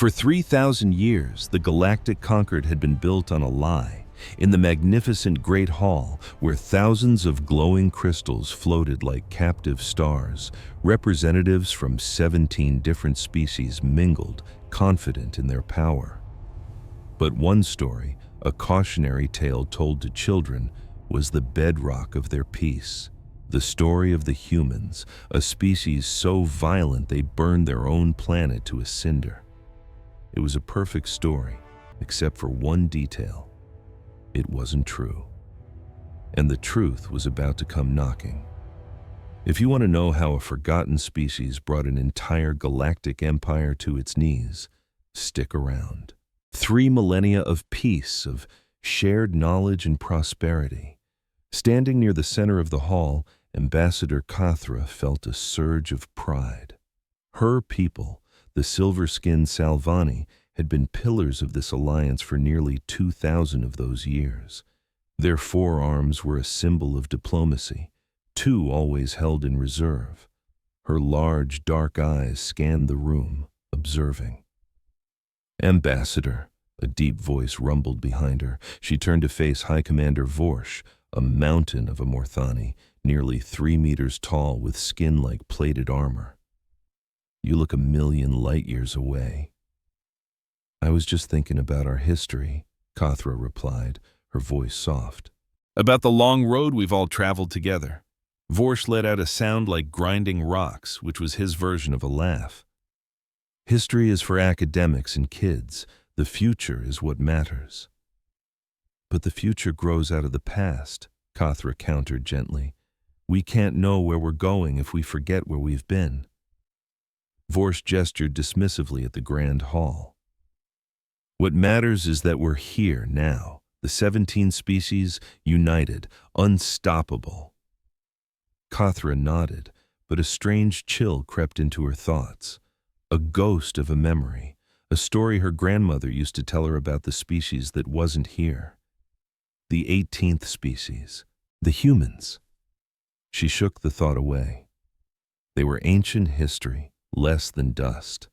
For 3,000 years, the galactic concord had been built on a lie, in the magnificent Great Hall, where thousands of glowing crystals floated like captive stars. Representatives from 17 different species mingled, confident in their power. But one story, a cautionary tale told to children, was the bedrock of their peace. The story of the humans, a species so violent they burned their own planet to a cinder. It was a perfect story, except for one detail. It wasn't true. And the truth was about to come knocking. If you want to know how a forgotten species brought an entire galactic empire to its knees, stick around. 3 millennia of peace, of shared knowledge and prosperity. Standing near the center of the hall, Ambassador Kathra felt a surge of pride. Her people, the silver-skinned Salvani, had been pillars of this alliance for nearly 2,000 of those years. Their forearms were a symbol of diplomacy, 2 always held in reserve. Her large, dark eyes scanned the room, observing. "Ambassador," a deep voice rumbled behind her. She turned to face High Commander Vorsh, a mountain of a Morthani, nearly 3 meters tall with skin like plated armor. "You look a million light-years away." "I was just thinking about our history," Kathra replied, her voice soft. "About the long road we've all traveled together." Vorsh let out a sound like grinding rocks, which was his version of a laugh. "History is for academics and kids. The future is what matters." "But the future grows out of the past," Kathra countered gently. "We can't know where we're going if we forget where we've been." Vorsh gestured dismissively at the grand hall. "What matters is that we're here now, the 17 species, united, unstoppable." Kathra nodded, but a strange chill crept into her thoughts. A ghost of a memory, a story her grandmother used to tell her about the species that wasn't here. The 18th species, the humans. She shook the thought away. They were ancient history, less than dust.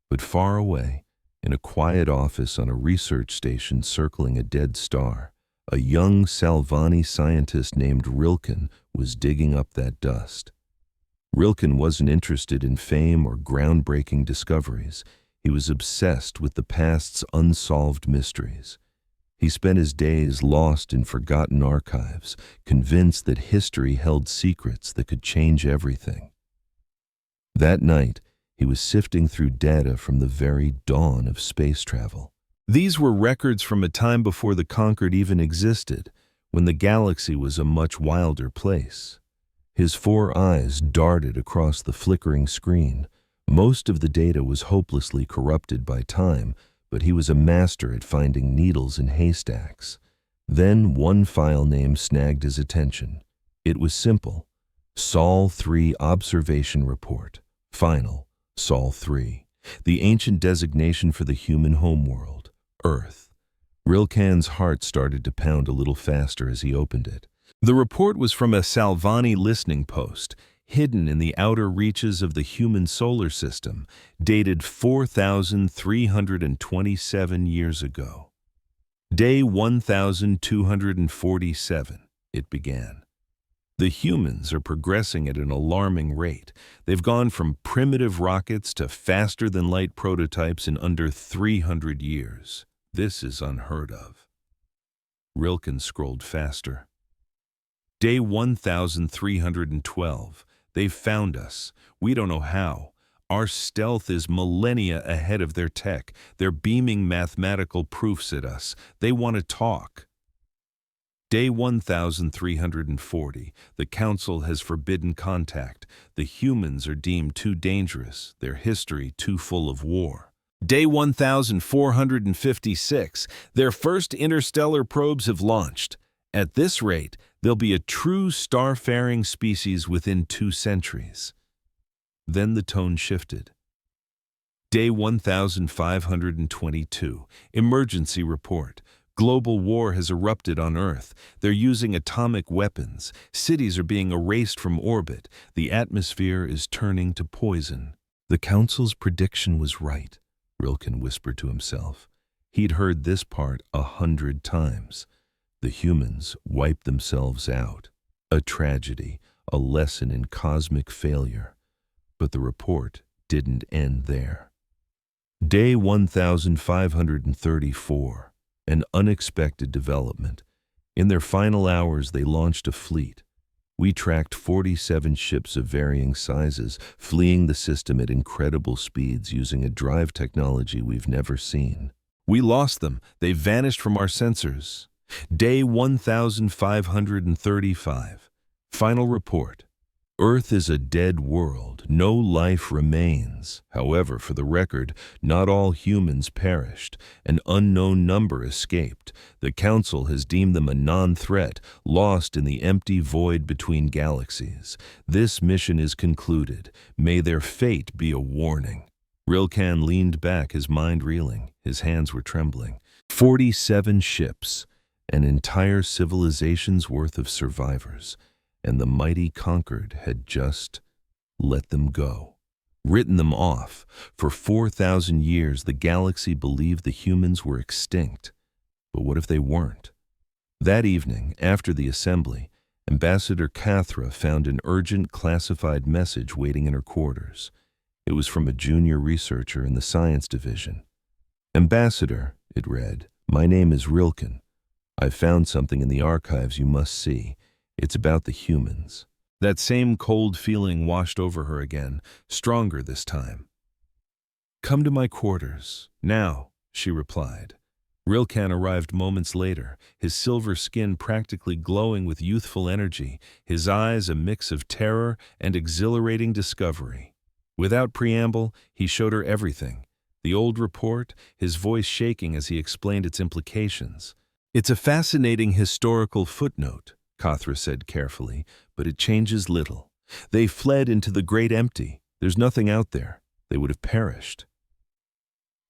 But far away, in a quiet office on a research station circling a dead star, a young Salvani scientist named Rilken was digging up that dust. Rilken wasn't interested in fame or groundbreaking discoveries. He was obsessed with the past's unsolved mysteries. He spent his days lost in forgotten archives, convinced that history held secrets that could change everything. That night, he was sifting through data from the very dawn of space travel. These were records from a time before the Concord even existed, when the galaxy was a much wilder place. His 4 eyes darted across the flickering screen. Most of the data was hopelessly corrupted by time, but he was a master at finding needles in haystacks. Then one file name snagged his attention. It was simple. Sol 3 Observation Report. Final. Sol 3. The ancient designation for the human homeworld, Earth. Rilken's heart started to pound a little faster as he opened it. The report was from a Salvani listening post, hidden in the outer reaches of the human solar system, dated 4,327 years ago. Day 1247, it began. The humans are progressing at an alarming rate. They've gone from primitive rockets to faster-than-light prototypes in under 300 years. This is unheard of. Rilken scrolled faster. Day 1312. They've found us. We don't know how. Our stealth is millennia ahead of their tech. They're beaming mathematical proofs at us. They want to talk. Day 1340. The Council has forbidden contact. The humans are deemed too dangerous, their history too full of war. Day 1456. Their first interstellar probes have launched. At this rate, they'll be a true star-faring species within 2 centuries. Then the tone shifted. Day 1522. Emergency report. Global war has erupted on Earth. They're using atomic weapons. Cities are being erased from orbit. The atmosphere is turning to poison. The Council's prediction was right. Rilken whispered to himself. He'd heard this part 100 times. The humans wiped themselves out. A tragedy, a lesson in cosmic failure. But the report didn't end there. Day 1534, an unexpected development. In their final hours, they launched a fleet. We tracked 47 ships of varying sizes, fleeing the system at incredible speeds using a drive technology we've never seen. We lost them. They vanished from our sensors. Day 1535. Final report. Earth is a dead world. No life remains. However, for the record, not all humans perished. An unknown number escaped. The Council has deemed them a non-threat, lost in the empty void between galaxies. This mission is concluded. May their fate be a warning. Rilken leaned back, his mind reeling. His hands were trembling. 47 ships, an entire civilization's worth of survivors. And the mighty conquered had just let them go, written them off. For 4,000 years, the galaxy believed the humans were extinct. But what if they weren't? That evening, after the assembly, Ambassador Cathra found an urgent classified message waiting in her quarters. It was from a junior researcher in the science division. Ambassador, it read, my name is Rilken. I've found something in the archives you must see. It's about the humans. That same cold feeling washed over her again, stronger this time. Come to my quarters, now, she replied. Rilken arrived moments later, his silver skin practically glowing with youthful energy, his eyes a mix of terror and exhilarating discovery. Without preamble, he showed her everything. The old report, his voice shaking as he explained its implications. It's a fascinating historical footnote, Cathra said carefully, but it changes little. They fled into the great empty. There's nothing out there. They would have perished.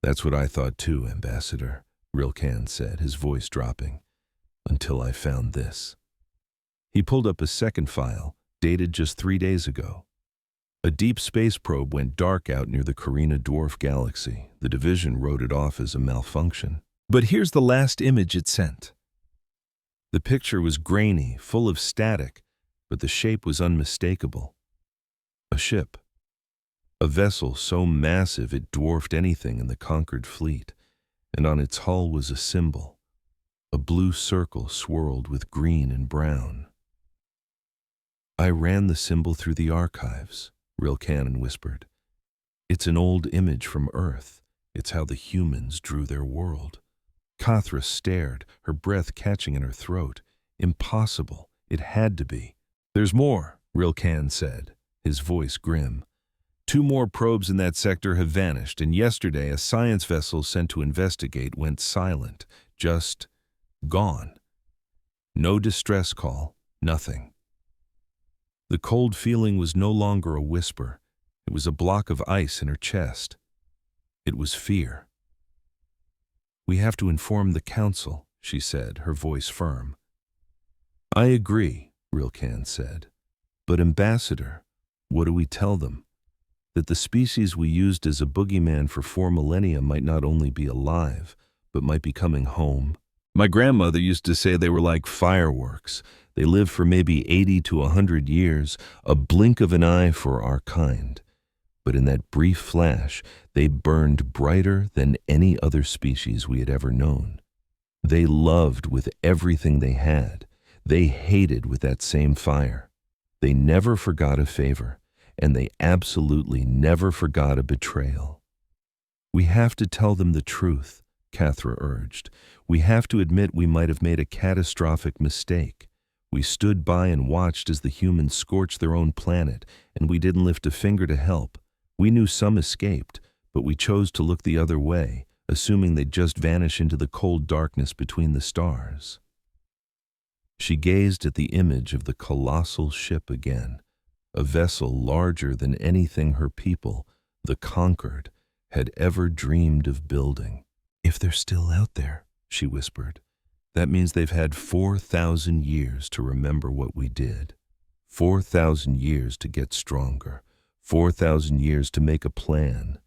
That's what I thought too, Ambassador, Rilken said, his voice dropping, until I found this. He pulled up a second file, dated just 3 days ago. A deep space probe went dark out near the Carina dwarf galaxy. The division wrote it off as a malfunction. But here's the last image it sent. The picture was grainy, full of static, but the shape was unmistakable. A ship. A vessel so massive it dwarfed anything in the conquered fleet, and on its hull was a symbol, a blue circle swirled with green and brown. I ran the symbol through the archives, Rilken whispered. It's an old image from Earth. It's how the humans drew their world. Cathra stared, her breath catching in her throat. Impossible. It had to be. There's more, Rilken said, his voice grim. 2 more probes in that sector have vanished, and yesterday a science vessel sent to investigate went silent, just gone. No distress call, nothing. The cold feeling was no longer a whisper. It was a block of ice in her chest. It was fear. We have to inform the Council, she said, her voice firm. I agree, Rilken said. But Ambassador, what do we tell them? That the species we used as a boogeyman for 4 millennia might not only be alive, but might be coming home. My grandmother used to say they were like fireworks. They live for maybe 80 to 100 years, a blink of an eye for our kind. But in that brief flash, they burned brighter than any other species we had ever known. They loved with everything they had. They hated with that same fire. They never forgot a favor, and they absolutely never forgot a betrayal. We have to tell them the truth, Cathra urged. We have to admit we might have made a catastrophic mistake. We stood by and watched as the humans scorched their own planet, and we didn't lift a finger to help. We knew some escaped, but we chose to look the other way, assuming they'd just vanish into the cold darkness between the stars. She gazed at the image of the colossal ship again, a vessel larger than anything her people, the conquered, had ever dreamed of building. If they're still out there, she whispered, that means they've had 4,000 years to remember what we did. 4,000 years to get stronger. 4,000 years to make a plan.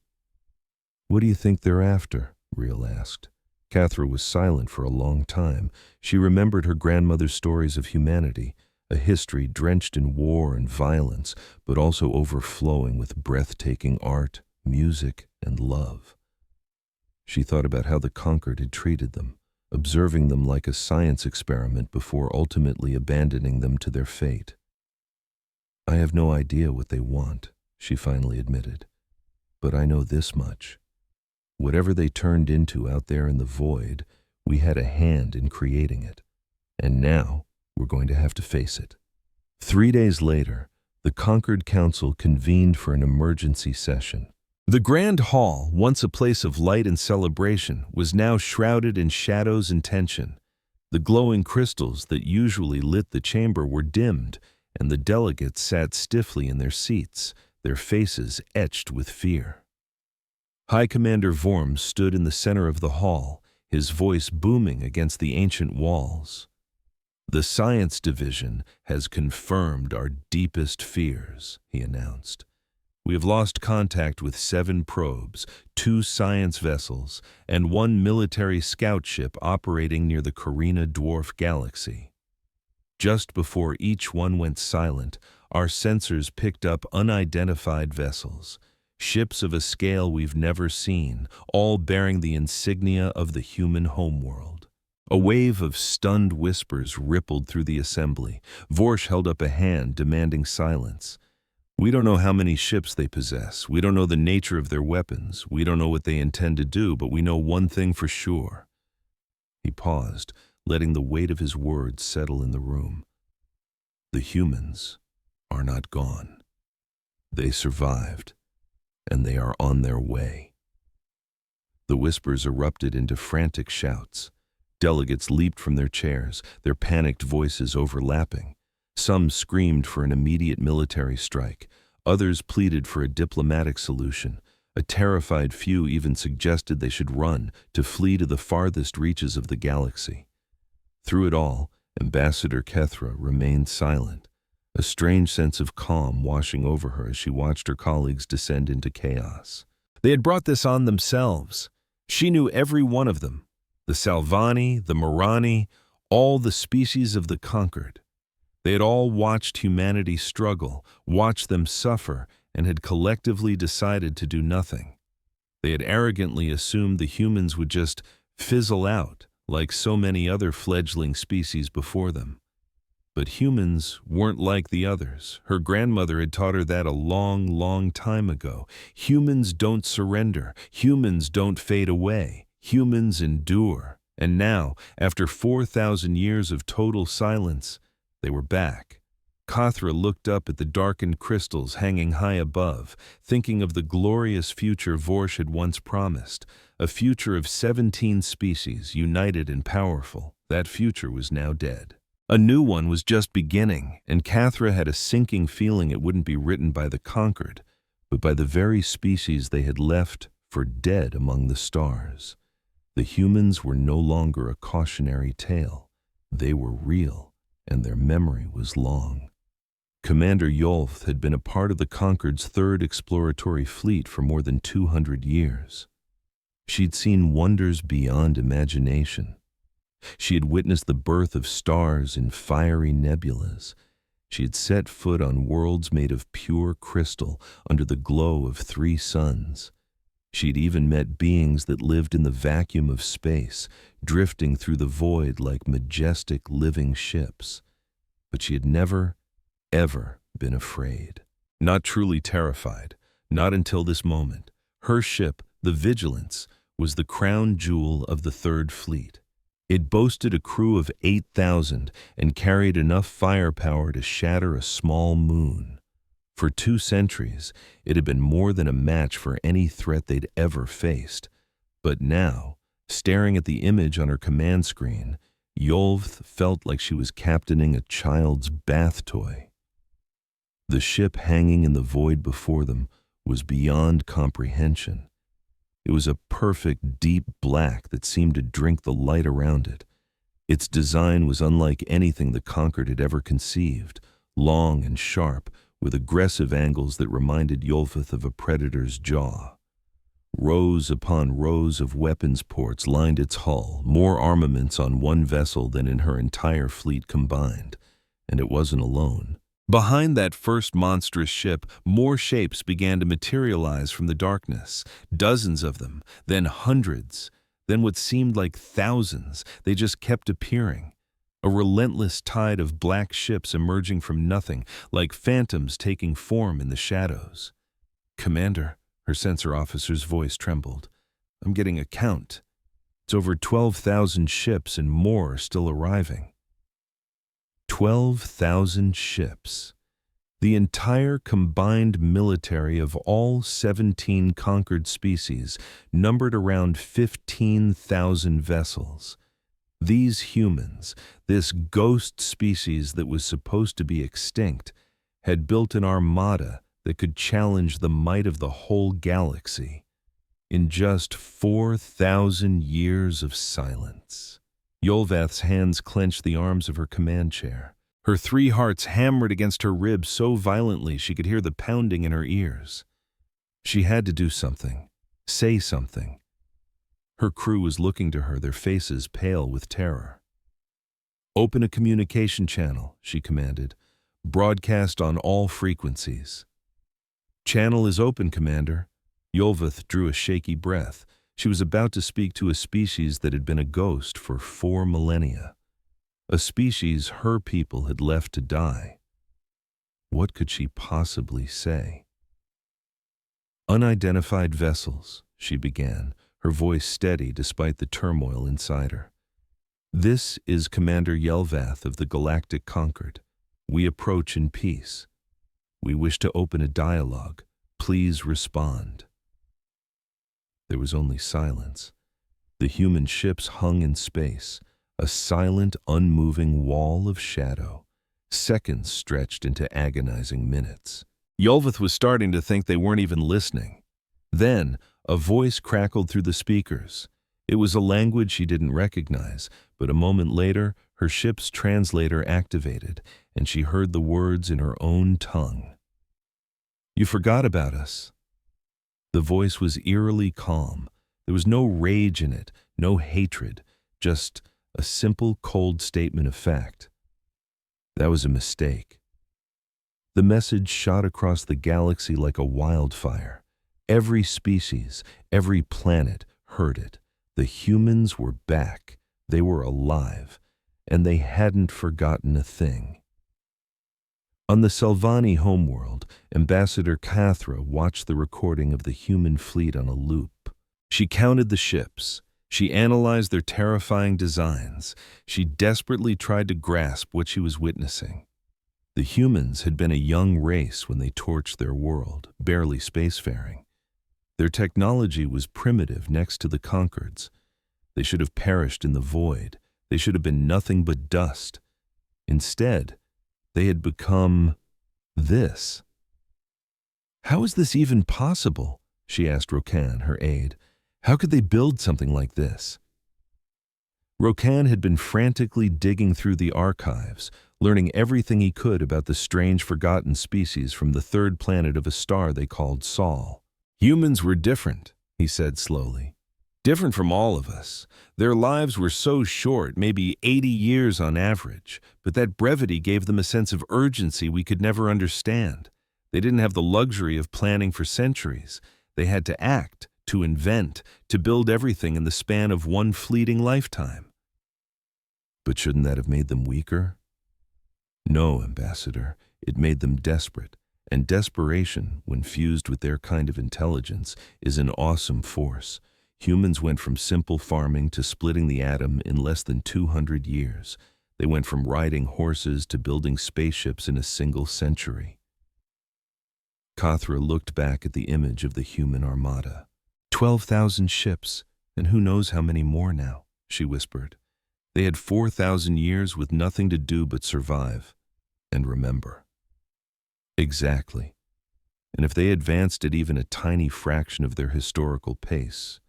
"What do you think they're after?" Reel asked. Cathra was silent for a long time. She remembered her grandmother's stories of humanity, a history drenched in war and violence, but also overflowing with breathtaking art, music, and love. She thought about how the conquered had treated them, observing them like a science experiment before ultimately abandoning them to their fate. "I have no idea what they want," she finally admitted. "But I know this much. Whatever they turned into out there in the void, we had a hand in creating it. And now we're going to have to face it." 3 days later, the Concord Council convened for an emergency session. The Grand Hall, once a place of light and celebration, was now shrouded in shadows and tension. The glowing crystals that usually lit the chamber were dimmed, and the delegates sat stiffly in their seats, their faces etched with fear. High Commander Worms stood in the center of the hall, his voice booming against the ancient walls. "The Science Division has confirmed our deepest fears," he announced. "We have lost contact with 7 probes, 2 science vessels, and 1 military scout ship operating near the Carina Dwarf Galaxy. Just before each one went silent, our sensors picked up unidentified vessels, ships of a scale we've never seen, all bearing the insignia of the human homeworld." A wave of stunned whispers rippled through the assembly. Vorsh held up a hand, demanding silence. "We don't know how many ships they possess. We don't know the nature of their weapons. We don't know what they intend to do, but we know one thing for sure." He paused, letting the weight of his words settle in the room. "The humans are not gone. They survived, and they are on their way." The whispers erupted into frantic shouts. Delegates leaped from their chairs, their panicked voices overlapping. Some screamed for an immediate military strike. Others pleaded for a diplomatic solution. A terrified few even suggested they should run, to flee to the farthest reaches of the galaxy. Through it all, Ambassador Kethra remained silent, a strange sense of calm washing over her as she watched her colleagues descend into chaos. They had brought this on themselves. She knew every one of them. The Salvani, the Morani, all the species of the conquered. They had all watched humanity struggle, watched them suffer, and had collectively decided to do nothing. They had arrogantly assumed the humans would just fizzle out, like so many other fledgling species before them. But humans weren't like the others. Her grandmother had taught her that a long, long time ago. Humans don't surrender. Humans don't fade away. Humans endure. And now, after 4,000 years of total silence, they were back. Kathra looked up at the darkened crystals hanging high above, thinking of the glorious future Vorsh had once promised, a future of 17 species, united and powerful. That future was now dead. A new one was just beginning, and Kathra had a sinking feeling it wouldn't be written by the conquered, but by the very species they had left for dead among the stars. The humans were no longer a cautionary tale. They were real, and their memory was long. Commander Yolf had been a part of the Conquered's 3rd exploratory fleet for more than 200 years. She'd seen wonders beyond imagination. She had witnessed the birth of stars in fiery nebulas. She had set foot on worlds made of pure crystal under the glow of 3 suns. She'd even met beings that lived in the vacuum of space, drifting through the void like majestic living ships. But she had never, ever been afraid. Not truly terrified. Not until this moment. Her ship, the Vigilance, was the crown jewel of the 3rd Fleet. It boasted a crew of 8,000 and carried enough firepower to shatter a small moon. For 2 centuries, it had been more than a match for any threat they'd ever faced. But now, staring at the image on her command screen, Yolf felt like she was captaining a child's bath toy. The ship hanging in the void before them was beyond comprehension. It was a perfect deep black that seemed to drink the light around it. Its design was unlike anything the Conquered had ever conceived, long and sharp, with aggressive angles that reminded Yolfith of a predator's jaw. Rows upon rows of weapons ports lined its hull, more armaments on one vessel than in her entire fleet combined. And it wasn't alone. Behind that first monstrous ship, more shapes began to materialize from the darkness. Dozens of them, then hundreds, then what seemed like thousands. They just kept appearing. A relentless tide of black ships emerging from nothing, like phantoms taking form in the shadows. "Commander," her sensor officer's voice trembled. "I'm getting a count. It's over 12,000 ships and more are still arriving." 12,000 ships. The entire combined military of all 17 conquered species numbered around 15,000 vessels. These humans, this ghost species that was supposed to be extinct, had built an armada that could challenge the might of the whole galaxy in just 4,000 years of silence. Yolvath's hands clenched the arms of her command chair. Her three hearts hammered against her ribs so violently she could hear the pounding in her ears. She had to do something, say something. Her crew was looking to her, their faces pale with terror. "Open a communication channel," she commanded. "Broadcast on all frequencies." "Channel is open, Commander." Yolvath drew a shaky breath. She was about to speak to a species that had been a ghost for 4 millennia. A species her people had left to die. What could she possibly say? "Unidentified vessels," she began, her voice steady despite the turmoil inside her. "This is Commander Yelvath of the Galactic Concord. We approach in peace. We wish to open a dialogue. Please respond." There was only silence. The human ships hung in space, a silent, unmoving wall of shadow. Seconds stretched into agonizing minutes. Yolvath was starting to think they weren't even listening. Then, a voice crackled through the speakers. It was a language she didn't recognize, but a moment later, her ship's translator activated, and she heard the words in her own tongue. "You forgot about us." The voice was eerily calm. There was no rage in it, no hatred, just a simple, cold statement of fact. That was a mistake. The message shot across the galaxy like a wildfire. Every species, every planet heard it. The humans were back. They were alive, and they hadn't forgotten a thing. On the Selvani homeworld, Ambassador Cathra watched the recording of the human fleet on a loop. She counted the ships. She analyzed their terrifying designs. She desperately tried to grasp what she was witnessing. The humans had been a young race when they torched their world, barely spacefaring. Their technology was primitive next to the Concords. They should have perished in the void. They should have been nothing but dust. Instead, they had become this. "How is this even possible?" she asked Rokan, her aide. "How could they build something like this?" Rokan had been frantically digging through the archives, learning everything he could about the strange forgotten species from the third planet of a star they called Sol. "Humans were different," he said slowly. "Different from all of us. Their lives were so short, maybe 80 years on average, but that brevity gave them a sense of urgency we could never understand. They didn't have the luxury of planning for centuries. They had to act, to invent, to build everything in the span of one fleeting lifetime." "But shouldn't that have made them weaker?" "No, Ambassador. It made them desperate. And desperation, when fused with their kind of intelligence, is an awesome force. Humans went from simple farming to splitting the atom in less than 200 years. They went from riding horses to building spaceships in a single century." Cathra looked back at the image of the human armada. 12,000 ships, and who knows how many more now, she whispered. They had 4,000 years with nothing to do but survive and remember. Exactly. And if they advanced at even a tiny fraction of their historical pace.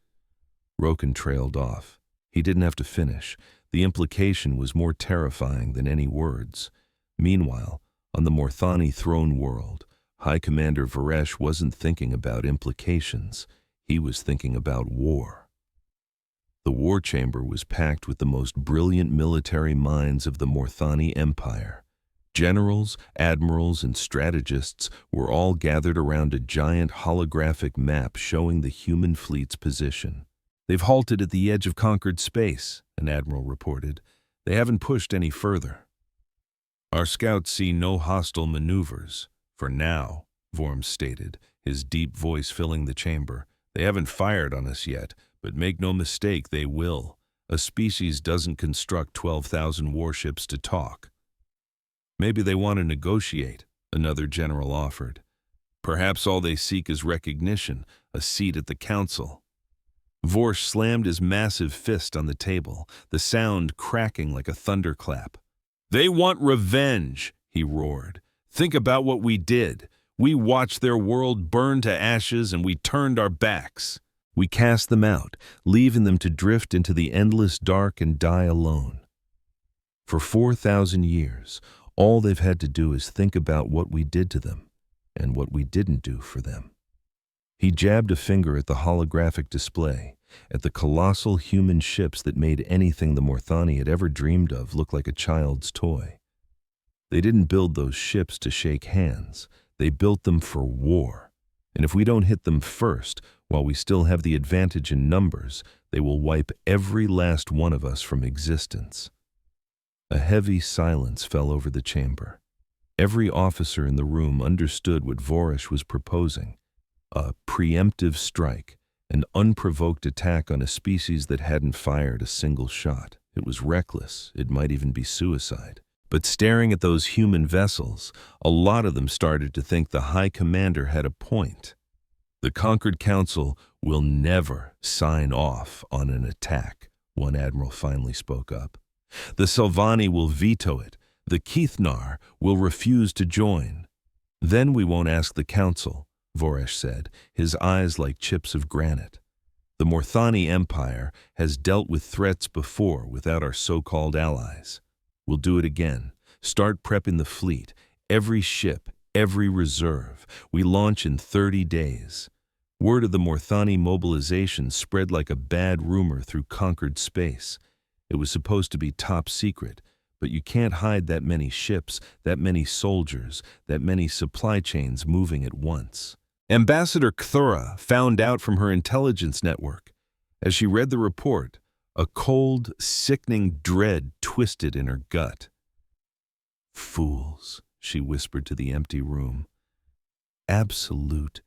Rokan trailed off. He didn't have to finish. The implication was more terrifying than any words. Meanwhile, on the Morthani throne world, High Commander Varesh wasn't thinking about implications. He was thinking about war. The war chamber was packed with the most brilliant military minds of the Morthani Empire. Generals, admirals, and strategists were all gathered around a giant holographic map showing the human fleet's position. "They've halted at the edge of conquered space," an admiral reported. "They haven't pushed any further." "Our scouts see no hostile maneuvers, for now," Vorm stated, his deep voice filling the chamber. "They haven't fired on us yet, but make no mistake, they will. A species doesn't construct 12,000 warships to talk." "Maybe they want to negotiate," another general offered. "Perhaps all they seek is recognition, a seat at the council." Vorsh slammed his massive fist on the table, the sound cracking like a thunderclap. "They want revenge," he roared. "Think about what we did. We watched their world burn to ashes and we turned our backs. We cast them out, leaving them to drift into the endless dark and die alone. For 4,000 years, all they've had to do is think about what we did to them and what we didn't do for them." He jabbed a finger at the holographic display, at the colossal human ships that made anything the Morthani had ever dreamed of look like a child's toy. They didn't build those ships to shake hands. They built them for war. And if we don't hit them first, while we still have the advantage in numbers, they will wipe every last one of us from existence. A heavy silence fell over the chamber. Every officer in the room understood what Vorsh was proposing: a preemptive strike, an unprovoked attack on a species that hadn't fired a single shot. It was reckless. It might even be suicide. But staring at those human vessels, a lot of them started to think the High Commander had a point. "The Conquered Council will never sign off on an attack," one admiral finally spoke up. "The Sylvani will veto it. The Keithnar will refuse to join. Then we won't ask the Council," Vorsh said, his eyes like chips of granite. "The Morthani Empire has dealt with threats before without our so-called allies. We'll do it again. Start prepping the fleet. Every ship, every reserve. We launch in 30 days. Word of the Morthani mobilization spread like a bad rumor through conquered space. It was supposed to be top secret, but you can't hide that many ships, that many soldiers, that many supply chains moving at once." Ambassador Kthura found out from her intelligence network. As she read the report, a cold, sickening dread twisted in her gut. "Fools," she whispered to the empty room. "Absolute,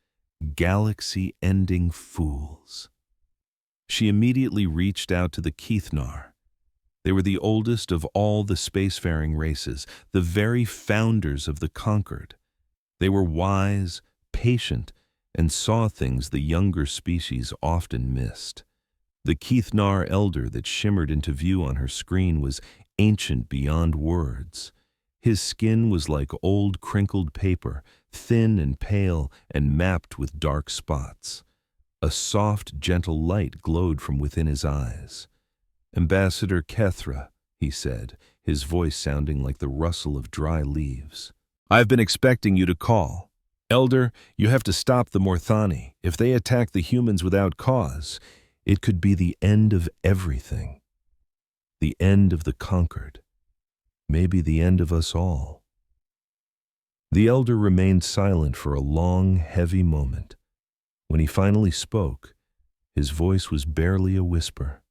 galaxy-ending fools." She immediately reached out to the Keithnar. They were the oldest of all the spacefaring races, the very founders of the conquered. They were wise, patient, and saw things the younger species often missed. The Keithnar elder that shimmered into view on her screen was ancient beyond words. His skin was like old crinkled paper, thin and pale and mapped with dark spots. A soft, gentle light glowed from within his eyes. "Ambassador Kethra," he said, his voice sounding like the rustle of dry leaves. "I've been expecting you to call. Elder, you have to stop the Morthani. If they attack the humans without cause, it could be the end of everything. The end of the conquered. Maybe the end of us all." The elder remained silent for a long, heavy moment. When he finally spoke, his voice was barely a whisper.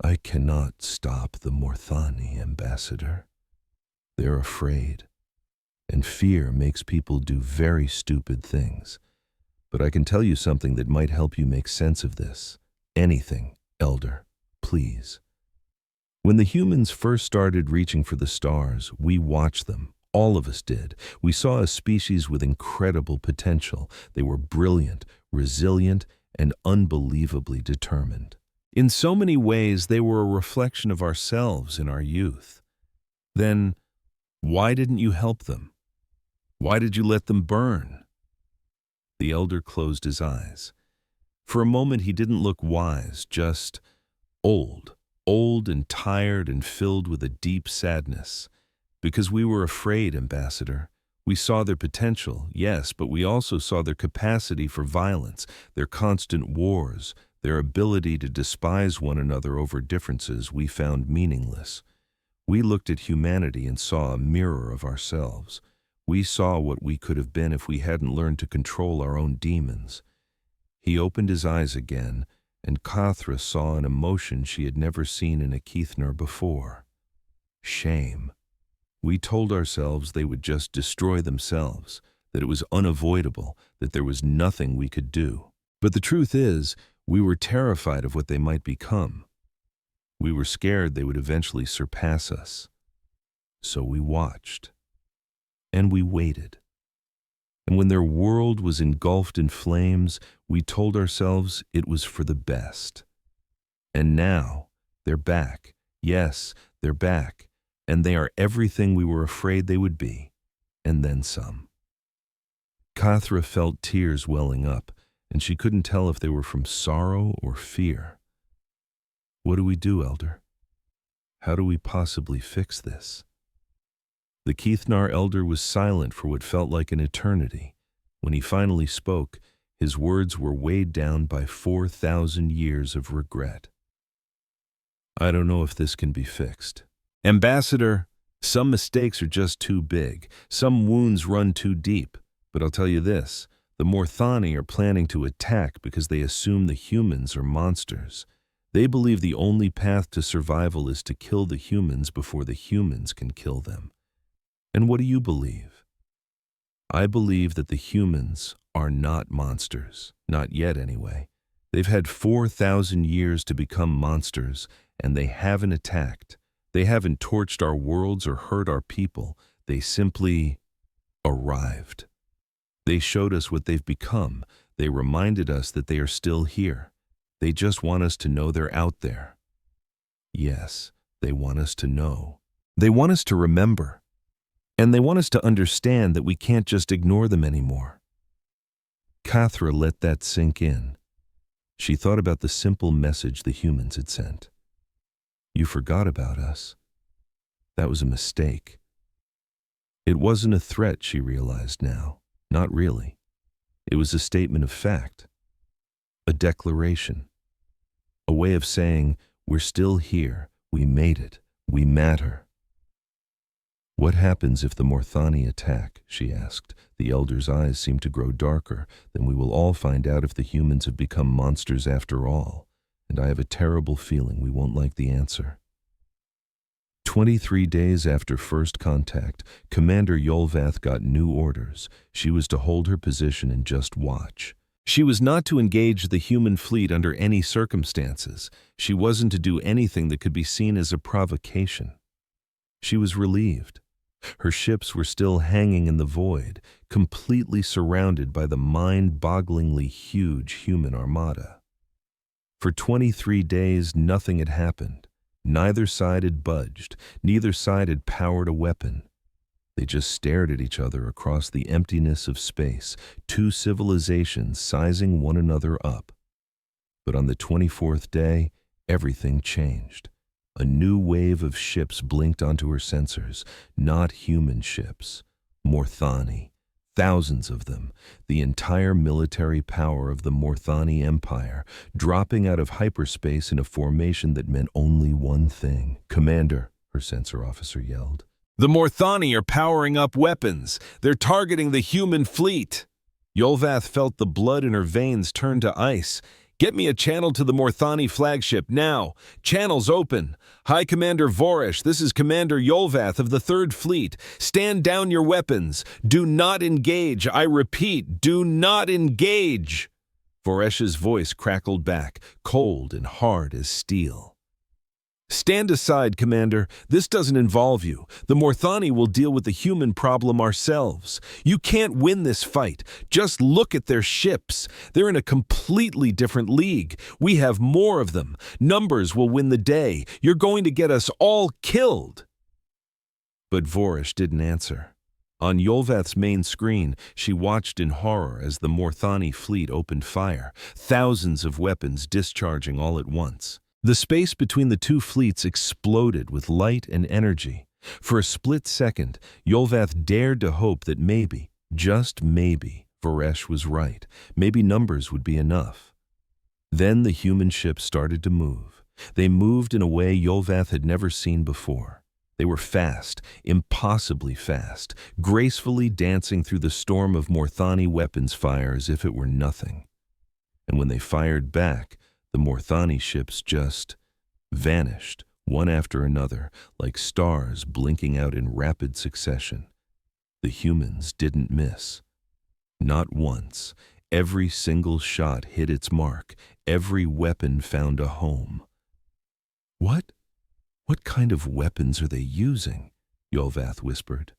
"I cannot stop the Morthani, Ambassador. They're afraid, and fear makes people do very stupid things. But I can tell you something that might help you make sense of this. Anything, Elder, please. When the humans first started reaching for the stars, we watched them. All of us did. We saw a species with incredible potential. They were brilliant, resilient, and unbelievably determined. In so many ways, they were a reflection of ourselves in our youth. Then, why didn't you help them? Why did you let them burn?" The elder closed his eyes. For a moment, he didn't look wise, just old and tired and filled with a deep sadness. "Because we were afraid, Ambassador. We saw their potential, yes, but we also saw their capacity for violence, their constant wars, their ability to despise one another over differences we found meaningless. We looked at humanity and saw a mirror of ourselves. We saw what we could have been if we hadn't learned to control our own demons. He opened his eyes again, and Kathra saw an emotion she had never seen in a Keithner before. Shame. We told ourselves they would just destroy themselves, that it was unavoidable, that there was nothing we could do. But the truth is, we were terrified of what they might become. We were scared they would eventually surpass us. So we watched. And we waited. And when their world was engulfed in flames, we told ourselves it was for the best. And now, they're back. Yes, they're back. And they are everything we were afraid they would be, and then some. Kathra felt tears welling up, and she couldn't tell if they were from sorrow or fear. What do we do, Elder? How do we possibly fix this? The Keithnar elder was silent for what felt like an eternity. When he finally spoke, his words were weighed down by 4,000 years of regret. I don't know if this can be fixed. Ambassador, some mistakes are just too big. Some wounds run too deep. But I'll tell you this, the Morthani are planning to attack because they assume the humans are monsters. They believe the only path to survival is to kill the humans before the humans can kill them. And what do you believe? I believe that the humans are not monsters. Not yet, anyway. They've had 4,000 years to become monsters, and they haven't attacked. They haven't torched our worlds or hurt our people. They simply arrived. They showed us what they've become. They reminded us that they are still here. They just want us to know they're out there. Yes, they want us to know. They want us to remember. And they want us to understand that we can't just ignore them anymore. Kathra let that sink in. She thought about the simple message the humans had sent. You forgot about us. That was a mistake. It wasn't a threat, she realized now. Not really. It was a statement of fact. A declaration. A way of saying, we're still here, we made it, we matter. What happens if the Morthani attack? She asked. The elder's eyes seemed to grow darker. Then we will all find out if the humans have become monsters after all. And I have a terrible feeling we won't like the answer. 23 days after first contact, Commander Yolvath got new orders. She was to hold her position and just watch. She was not to engage the human fleet under any circumstances. She wasn't to do anything that could be seen as a provocation. She was relieved. Her ships were still hanging in the void, completely surrounded by the mind-bogglingly huge human armada. For 23 days, nothing had happened. Neither side had budged. Neither side had powered a weapon. They just stared at each other across the emptiness of space, two civilizations sizing one another up. But on the 24th day, everything changed. A new wave of ships blinked onto her sensors, not human ships. Morthani. Thousands of them, the entire military power of the Morthani Empire, dropping out of hyperspace in a formation that meant only one thing. Commander, her sensor officer yelled. The Morthani are powering up weapons. They're targeting the human fleet. Yolvath felt the blood in her veins turn to ice. Get me a channel to the Morthani flagship, now. Channels open. High Commander Voresh, this is Commander Yolvath of the 3rd Fleet. Stand down your weapons. Do not engage. I repeat, do not engage. Voresh's voice crackled back, cold and hard as steel. Stand aside, Commander. This doesn't involve you. The Morthani will deal with the human problem ourselves. You can't win this fight. Just look at their ships. They're in a completely different league. We have more of them. Numbers will win the day. You're going to get us all killed. But Voresh didn't answer. On Yolvath's main screen, she watched in horror as the Morthani fleet opened fire, thousands of weapons discharging all at once. The space between the two fleets exploded with light and energy. For a split second, Yolvath dared to hope that maybe, just maybe, Varesh was right. Maybe numbers would be enough. Then the human ships started to move. They moved in a way Yolvath had never seen before. They were fast, impossibly fast, gracefully dancing through the storm of Morthani weapons fire as if it were nothing. And when they fired back, the Morthani ships just vanished, one after another, like stars blinking out in rapid succession. The humans didn't miss. Not once. Every single shot hit its mark. Every weapon found a home. What kind of weapons are they using? Yolvath whispered.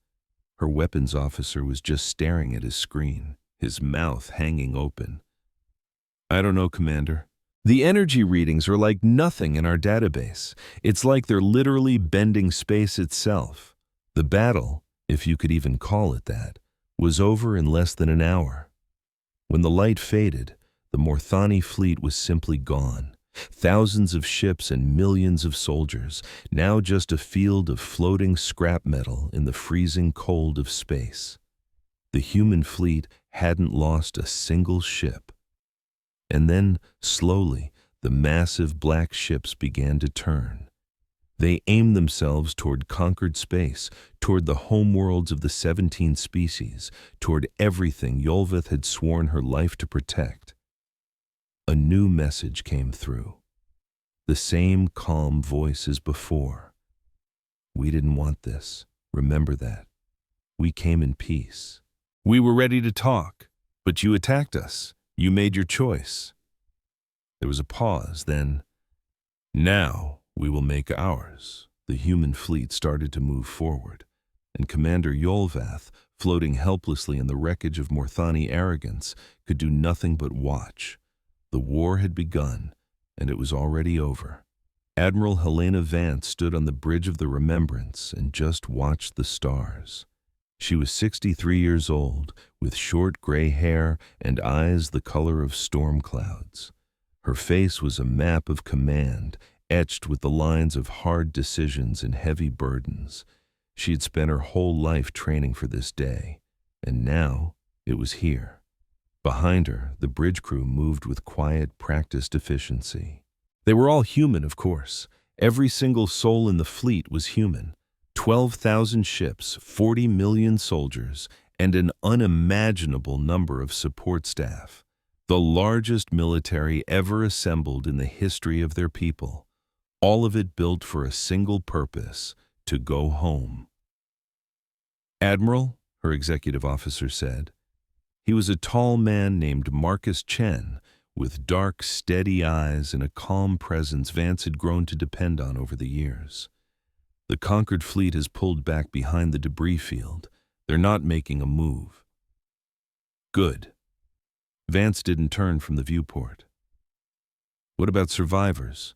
Her weapons officer was just staring at his screen, his mouth hanging open. I don't know, Commander. The energy readings are like nothing in our database. It's like they're literally bending space itself. The battle, if you could even call it that, was over in less than an hour. When the light faded, the Morthani fleet was simply gone. Thousands of ships and millions of soldiers, now just a field of floating scrap metal in the freezing cold of space. The human fleet hadn't lost a single ship. And then, slowly, the massive black ships began to turn. They aimed themselves toward conquered space, toward the homeworlds of the 17 species, toward everything Yolvath had sworn her life to protect. A new message came through. The same calm voice as before. We didn't want this. Remember that. We came in peace. We were ready to talk, but you attacked us. You made your choice. There was a pause, then, now we will make ours. The human fleet started to move forward, and Commander Yolvath, floating helplessly in the wreckage of Morthani arrogance, could do nothing but watch. The war had begun, and it was already over. Admiral Helena Vance stood on the bridge of the Remembrance and just watched the stars. She was 63 years old, with short gray hair and eyes the color of storm clouds. Her face was a map of command, etched with the lines of hard decisions and heavy burdens. She had spent her whole life training for this day, and now it was here. Behind her, the bridge crew moved with quiet, practiced efficiency. They were all human, of course. Every single soul in the fleet was human. 12,000 ships, 40 million soldiers, and an unimaginable number of support staff. The largest military ever assembled in the history of their people. All of it built for a single purpose, to go home. Admiral, her executive officer said. He was a tall man named Marcus Chen, with dark, steady eyes and a calm presence Vance had grown to depend on over the years. The conquered fleet has pulled back behind the debris field. They're not making a move. Good. Vance didn't turn from the viewport. What about survivors?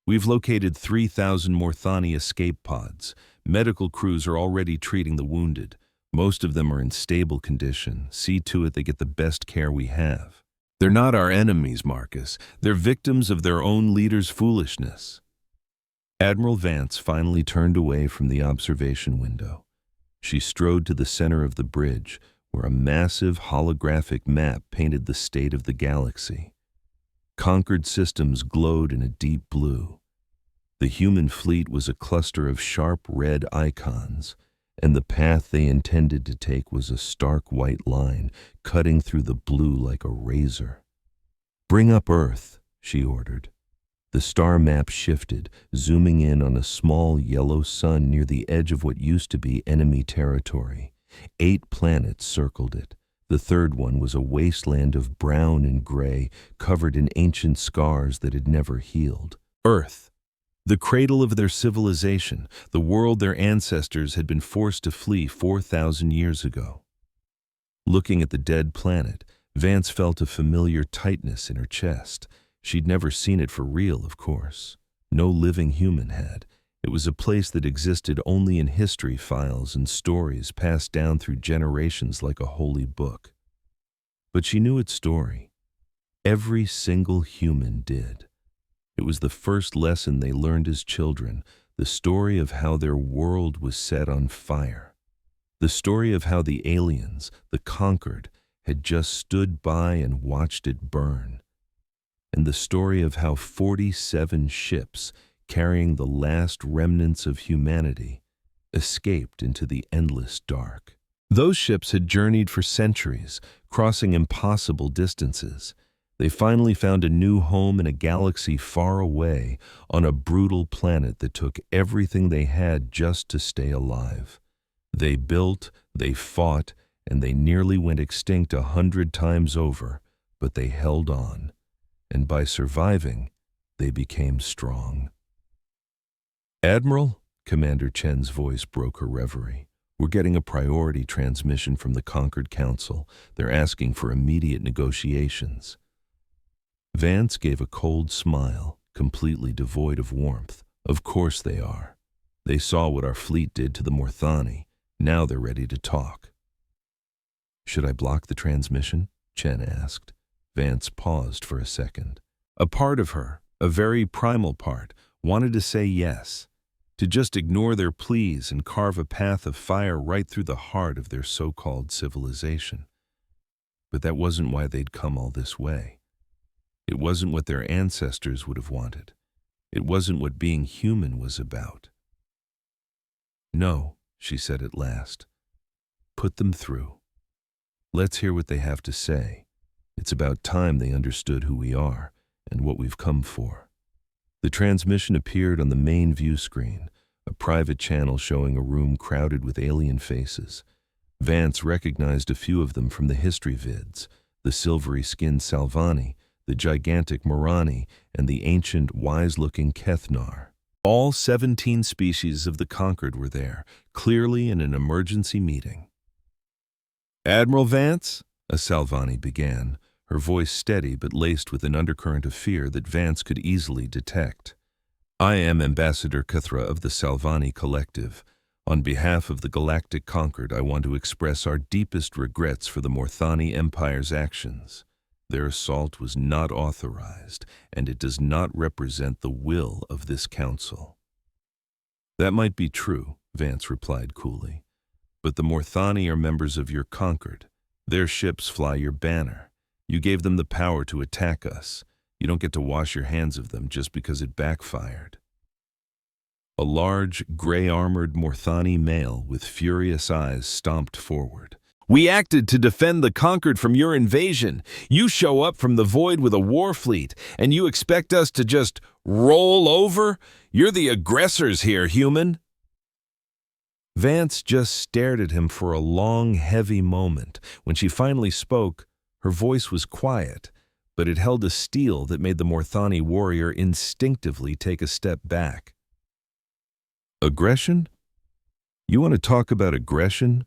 We've located 3,000 Morthani escape pods. Medical crews are already treating the wounded. Most of them are in stable condition. See to it they get the best care we have. They're not our enemies, Marcus. They're victims of their own leader's foolishness. Admiral Vance finally turned away from the observation window. She strode to the center of the bridge, where a massive holographic map painted the state of the galaxy. Conquered systems glowed in a deep blue. The human fleet was a cluster of sharp red icons, and the path they intended to take was a stark white line cutting through the blue like a razor. "Bring up Earth," she ordered. The star map shifted, zooming in on a small yellow sun near the edge of what used to be enemy territory. 8 planets circled it. The third one was a wasteland of brown and gray, covered in ancient scars that had never healed. Earth, the cradle of their civilization, the world their ancestors had been forced to flee 4,000 years ago. Looking at the dead planet, Vance felt a familiar tightness in her chest. She'd never seen it for real, of course. No living human had. It was a place that existed only in history files and stories passed down through generations like a holy book. But she knew its story. Every single human did. It was the first lesson they learned as children. the story of how their world was set on fire. The story of how the aliens, the conquered, had just stood by and watched it burn. And the story of how 47 ships, carrying the last remnants of humanity, escaped into the endless dark. Those ships had journeyed for centuries, crossing impossible distances. They finally found a new home in a galaxy far away, on a brutal planet that took everything they had just to stay alive. They built, they fought, and they nearly went extinct 100 times over, but they held on. And by surviving, they became strong. "Admiral," Commander Chen's voice broke her reverie. "We're getting a priority transmission from the Conquered Council. They're asking for immediate negotiations." Vance gave a cold smile, completely devoid of warmth. "Of course they are. They saw what our fleet did to the Morthani. Now they're ready to talk." "Should I block the transmission?" Chen asked. Vance paused for a second. A part of her, a very primal part, wanted to say yes, to just ignore their pleas and carve a path of fire right through the heart of their so-called civilization. But that wasn't why they'd come all this way. It wasn't what their ancestors would have wanted. It wasn't what being human was about. "No," she said at last. "Put them through. Let's hear what they have to say. It's about time they understood who we are and what we've come for." The transmission appeared on the main view screen, a private channel showing a room crowded with alien faces. Vance recognized a few of them from the history vids: the silvery-skinned Salvani, the gigantic Morani, and the ancient, wise-looking Kethnar. All 17 species of the Conquered were there, clearly in an emergency meeting. "Admiral Vance," a Salvani began, her voice steady but laced with an undercurrent of fear that Vance could easily detect. "I am Ambassador Kuthra of the Salvani Collective. On behalf of the Galactic Conquered, I want to express our deepest regrets for the Morthani Empire's actions. Their assault was not authorized, and it does not represent the will of this council." "That might be true," Vance replied coolly. "But the Morthani are members of your Conquered. Their ships fly your banner. You gave them the power to attack us. You don't get to wash your hands of them just because it backfired." A large, gray-armored Morthani male with furious eyes stomped forward. "We acted to defend the Conquered from your invasion. You show up from the void with a war fleet, and you expect us to just roll over? You're the aggressors here, human." Vance just stared at him for a long, heavy moment. When she finally spoke, her voice was quiet, but it held a steel that made the Morthani warrior instinctively take a step back. "Aggression? You want to talk about aggression?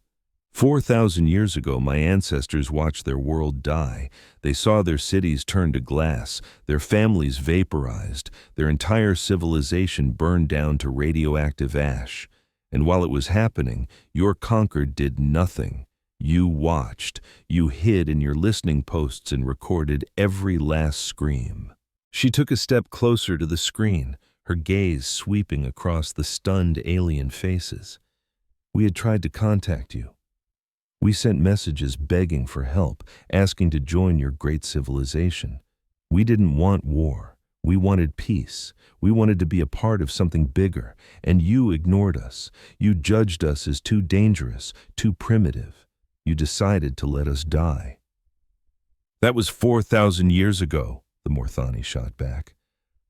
4,000 years ago, my ancestors watched their world die. They saw their cities turn to glass, their families vaporized, their entire civilization burned down to radioactive ash. And while it was happening, your Conquered did nothing. You watched. You hid in your listening posts and recorded every last scream." She took a step closer to the screen, her gaze sweeping across the stunned alien faces. "We had tried to contact you. We sent messages begging for help, asking to join your great civilization. We didn't want war. We wanted peace. We wanted to be a part of something bigger, and you ignored us. You judged us as too dangerous, too primitive. You decided to let us die." "That was 4,000 years ago," the Morthani shot back.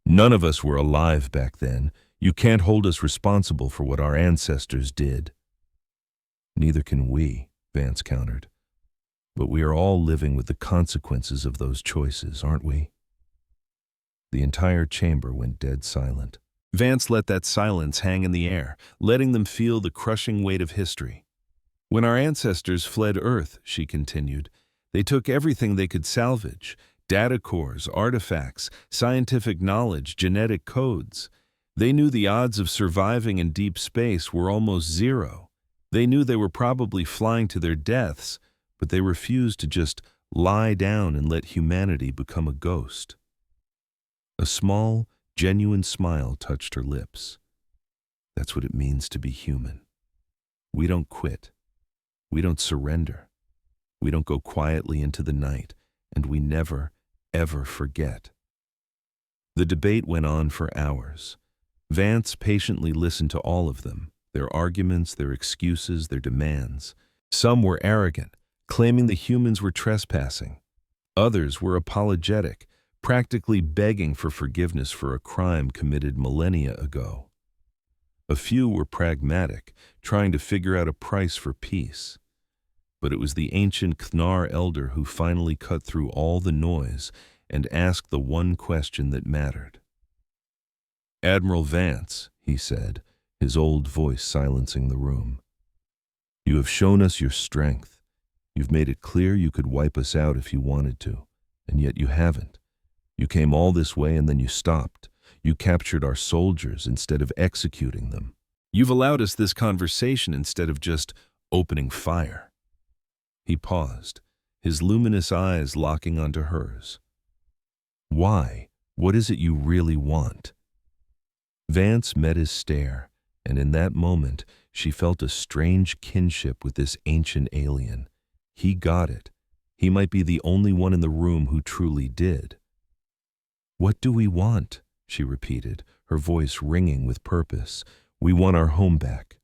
"None of us were alive back then. You can't hold us responsible for what our ancestors did." "Neither can we," Vance countered. "But we are all living with the consequences of those choices, aren't we?" The entire chamber went dead silent. Vance let that silence hang in the air, letting them feel the crushing weight of history. "When our ancestors fled Earth," she continued, "they took everything they could salvage: data cores, artifacts, scientific knowledge, genetic codes. They knew the odds of surviving in deep space were almost zero. They knew they were probably flying to their deaths, but they refused to just lie down and let humanity become a ghost." A small, genuine smile touched her lips. That's what it means to be human. We don't quit. We don't surrender. We don't go quietly into the night, and we never, ever forget. The debate went on for hours. Vance patiently listened to all of them, their arguments, their excuses, their demands. Some were arrogant, claiming the humans were trespassing. Others were apologetic, practically begging for forgiveness for a crime committed millennia ago. A few were pragmatic, trying to figure out a price for peace. But it was the ancient Khnar elder who finally cut through all the noise and asked the one question that mattered. "Admiral Vance," he said, his old voice silencing the room, "you have shown us your strength. You've made it clear you could wipe us out if you wanted to, and yet you haven't. You came all this way and then you stopped. You captured our soldiers instead of executing them. You've allowed us this conversation instead of just opening fire." He paused, his luminous eyes locking onto hers. "Why? What is it you really want?" Vance met his stare, and in that moment she felt a strange kinship with this ancient alien. He got it. He might be the only one in the room who truly did. "What do we want?" she repeated, her voice ringing with purpose. "We want our home back."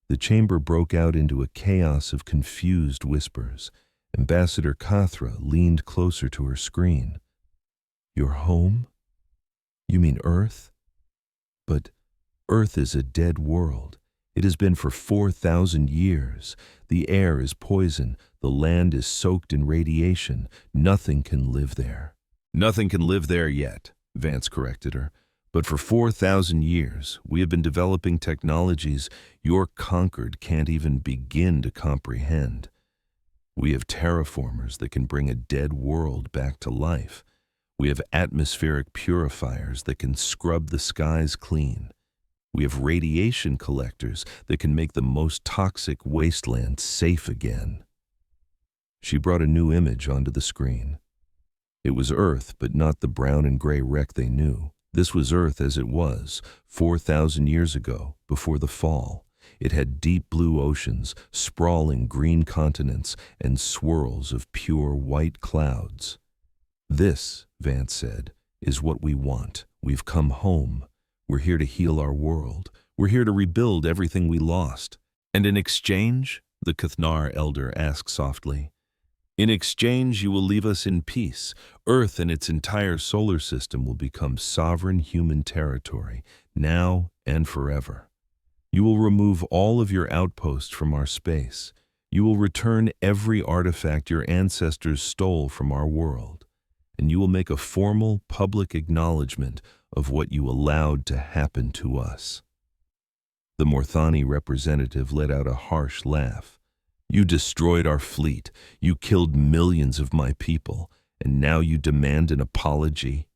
The chamber broke out into a chaos of confused whispers. Ambassador Kathra leaned closer to her screen. "Your home? You mean Earth? But Earth is a dead world. It has been for 4,000 years. The air is poison. The land is soaked in radiation. Nothing can live there." "Nothing can live there yet," Vance corrected her. "But for 4,000 years, we have been developing technologies your conquered can't even begin to comprehend. We have terraformers that can bring a dead world back to life. We have atmospheric purifiers that can scrub the skies clean. We have radiation collectors that can make the most toxic wasteland safe again." She brought a new image onto the screen. It was Earth, but not the brown and gray wreck they knew. This was Earth as it was, 4,000 years ago, before the fall. It had deep blue oceans, sprawling green continents, and swirls of pure white clouds. "This," Vance said, "is what we want. We've come home. We're here to heal our world. We're here to rebuild everything we lost." "And in exchange?" the Khnar elder asked softly. "In exchange, you will leave us in peace. Earth and its entire solar system will become sovereign human territory, now and forever. You will remove all of your outposts from our space. You will return every artifact your ancestors stole from our world. And you will make a formal public acknowledgement of what you allowed to happen to us." The Morthani representative let out a harsh laugh. "You destroyed our fleet. You killed millions of my people. And now you demand an apology?"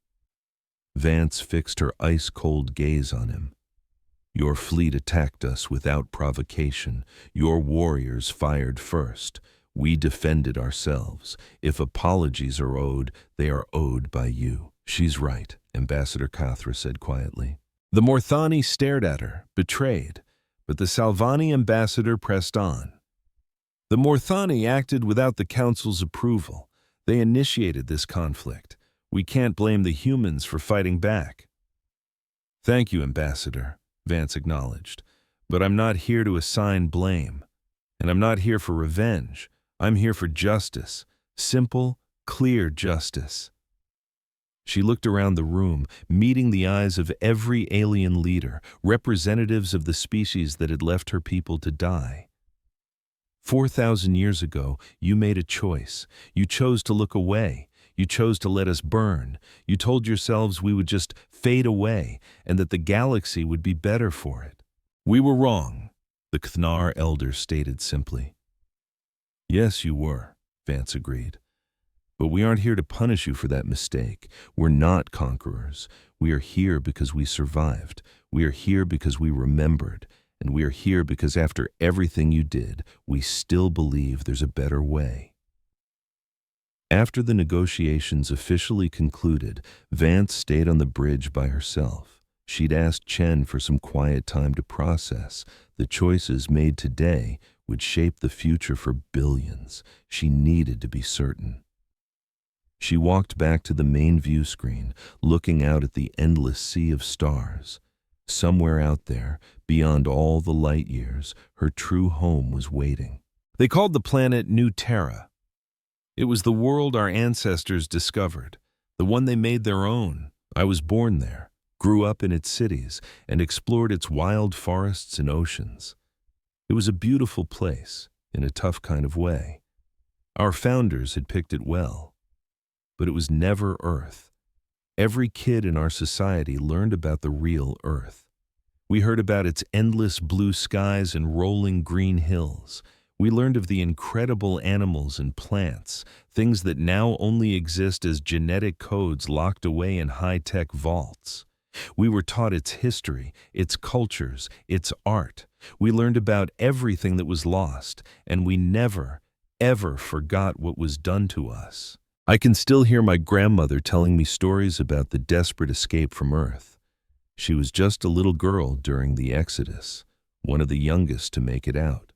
Vance fixed her ice-cold gaze on him. "Your fleet attacked us without provocation. Your warriors fired first. We defended ourselves. If apologies are owed, they are owed by you." "She's right," Ambassador Kathra said quietly. The Morthani stared at her, betrayed, but the Salvani ambassador pressed on. "The Morthani acted without the Council's approval. They initiated this conflict. We can't blame the humans for fighting back." "Thank you, Ambassador," Vance acknowledged, "but I'm not here to assign blame. And I'm not here for revenge. I'm here for justice. Simple, clear justice." She looked around the room, meeting the eyes of every alien leader, representatives of the species that had left her people to die. 4,000 years ago, you made a choice. You chose to look away. You chose to let us burn. You told yourselves we would just fade away and that the galaxy would be better for it. "We were wrong," the Khnar elder stated simply. "Yes, you were," Vance agreed. "But we aren't here to punish you for that mistake. We're not conquerors. We are here because we survived. We are here because we remembered. And we are here because after everything you did, we still believe there's a better way." After the negotiations officially concluded, Vance stayed on the bridge by herself. She'd asked Chen for some quiet time to process. The choices made today would shape the future for billions. She needed to be certain. She walked back to the main view screen, looking out at the endless sea of stars. Somewhere out there, beyond all the light years, her true home was waiting. They called the planet New Terra. It was the world our ancestors discovered, the one they made their own. I was born there, grew up in its cities, and explored its wild forests and oceans. It was a beautiful place, in a tough kind of way. Our founders had picked it well. But it was never Earth. Every kid in our society learned about the real Earth. We heard about its endless blue skies and rolling green hills. We learned of the incredible animals and plants, things that now only exist as genetic codes locked away in high-tech vaults. We were taught its history, its cultures, its art. We learned about everything that was lost, and we never, ever forgot what was done to us. I can still hear my grandmother telling me stories about the desperate escape from Earth. She was just a little girl during the Exodus, one of the youngest to make it out.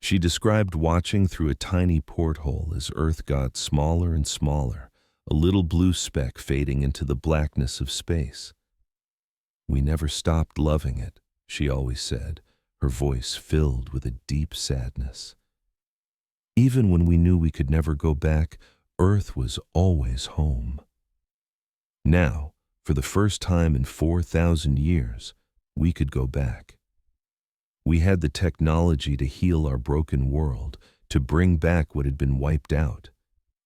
She described watching through a tiny porthole as Earth got smaller and smaller, a little blue speck fading into the blackness of space. "We never stopped loving it," she always said, her voice filled with a deep sadness. "Even when we knew we could never go back, Earth was always home." Now, for the first time in 4,000 years, we could go back. We had the technology to heal our broken world, to bring back what had been wiped out.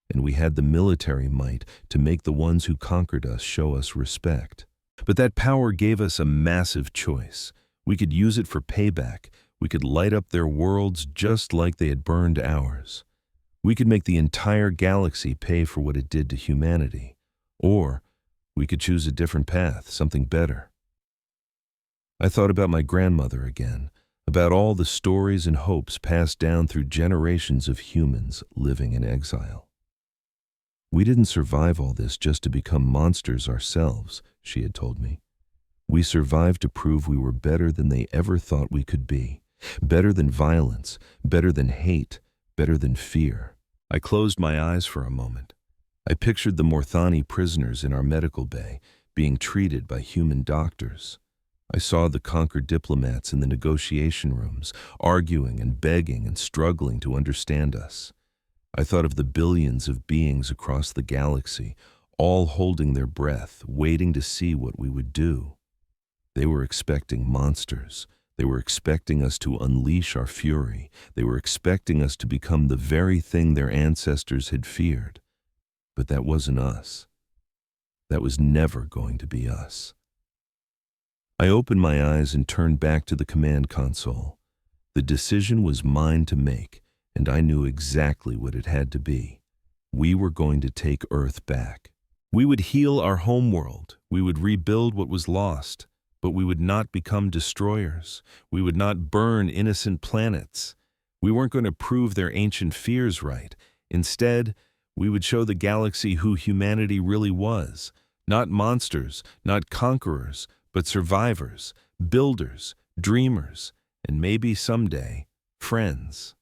And we had the military might to make the ones who conquered us show us respect. But that power gave us a massive choice. We could use it for payback. We could light up their worlds just like they had burned ours. We could make the entire galaxy pay for what it did to humanity. Or we could choose a different path, something better. I thought about my grandmother again, about all the stories and hopes passed down through generations of humans living in exile. "We didn't survive all this just to become monsters ourselves," she had told me. "We survived to prove we were better than they ever thought we could be, better than violence, better than hate, better than fear." I closed my eyes for a moment. I pictured the Morthani prisoners in our medical bay being treated by human doctors. I saw the conquered diplomats in the negotiation rooms, arguing and begging and struggling to understand us. I thought of the billions of beings across the galaxy, all holding their breath, waiting to see what we would do. They were expecting monsters. They were expecting us to unleash our fury. They were expecting us to become the very thing their ancestors had feared. But that wasn't us. That was never going to be us. I opened my eyes and turned back to the command console. The decision was mine to make, and I knew exactly what it had to be. We were going to take Earth back. We would heal our homeworld. We would rebuild what was lost. But we would not become destroyers. We would not burn innocent planets. We weren't going to prove their ancient fears right. Instead, we would show the galaxy who humanity really was. Not monsters, not conquerors, but survivors, builders, dreamers, and maybe someday, friends.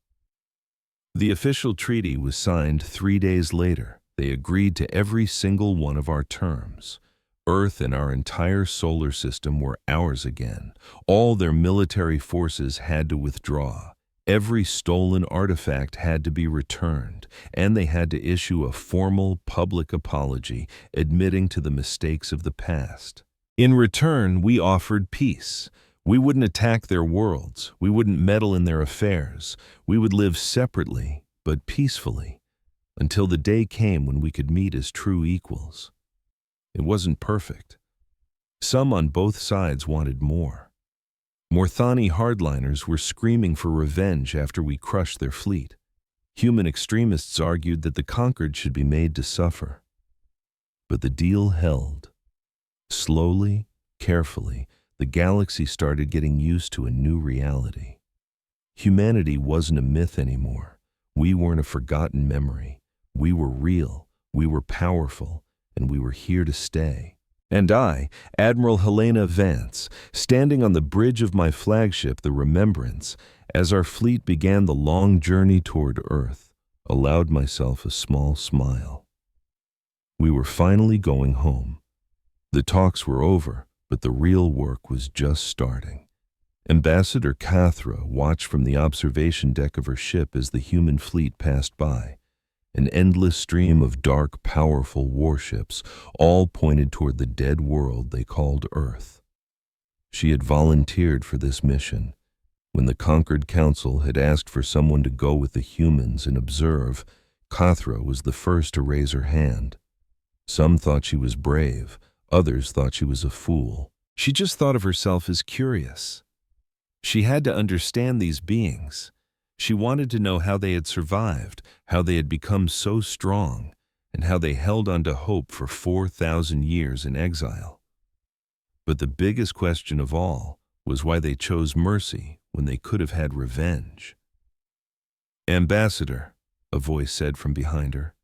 The official treaty was signed 3 days later. They agreed to every single one of our terms. Earth and our entire solar system were ours again. All their military forces had to withdraw. Every stolen artifact had to be returned, and they had to issue a formal public apology admitting to the mistakes of the past. In return, we offered peace. We wouldn't attack their worlds. We wouldn't meddle in their affairs. We would live separately, but peacefully, until the day came when we could meet as true equals. It wasn't perfect. Some on both sides wanted more. Morthani hardliners were screaming for revenge after we crushed their fleet. Human extremists argued that the conquered should be made to suffer. But the deal held. Slowly, carefully, the galaxy started getting used to a new reality. Humanity wasn't a myth anymore. We weren't a forgotten memory. We were real, we were powerful, and we were here to stay. And I, Admiral Helena Vance, standing on the bridge of my flagship, the Remembrance, as our fleet began the long journey toward Earth, allowed myself a small smile. We were finally going home. The talks were over, but the real work was just starting. Ambassador Cathra watched from the observation deck of her ship as the human fleet passed by. An endless stream of dark, powerful warships, all pointed toward the dead world they called Earth. She had volunteered for this mission. When the Conquered Council had asked for someone to go with the humans and observe, Cathra was the first to raise her hand. Some thought she was brave, others thought she was a fool. She just thought of herself as curious. She had to understand these beings. She wanted to know how they had survived, how they had become so strong, and how they held on to hope for 4,000 years in exile. But the biggest question of all was why they chose mercy when they could have had revenge. "Ambassador," a voice said from behind her.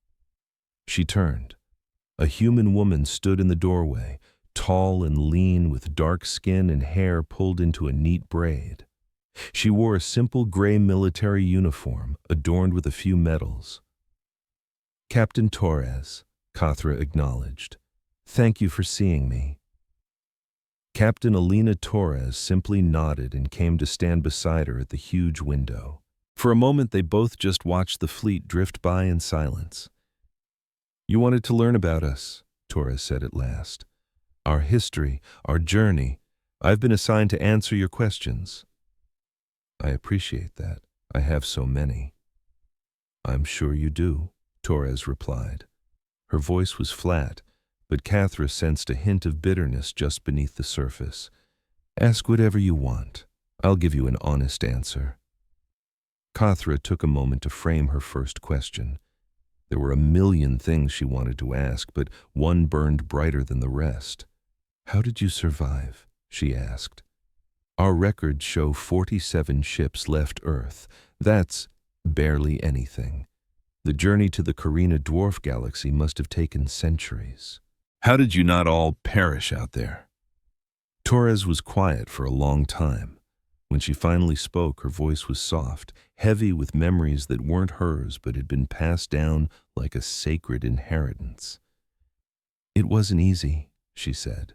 She turned. A human woman stood in the doorway, tall and lean with dark skin and hair pulled into a neat braid. She wore a simple gray military uniform adorned with a few medals. "Captain Torres," Cathra acknowledged. "Thank you for seeing me." Captain Alina Torres simply nodded and came to stand beside her at the huge window. For a moment they both just watched the fleet drift by in silence. "You wanted to learn about us," Torres said at last. "Our history, our journey. I've been assigned to answer your questions." "I appreciate that. I have so many." "I'm sure you do," Torres replied. Her voice was flat, but Cathra sensed a hint of bitterness just beneath the surface. "Ask whatever you want. I'll give you an honest answer." Cathra took a moment to frame her first question. There were a million things she wanted to ask, but one burned brighter than the rest. "How did you survive?" she asked. "Our records show 47 ships left Earth. That's barely anything. The journey to the Carina dwarf galaxy must have taken centuries. How did you not all perish out there?" Torres was quiet for a long time. When she finally spoke, her voice was soft, heavy with memories that weren't hers but had been passed down like a sacred inheritance. "It wasn't easy," she said.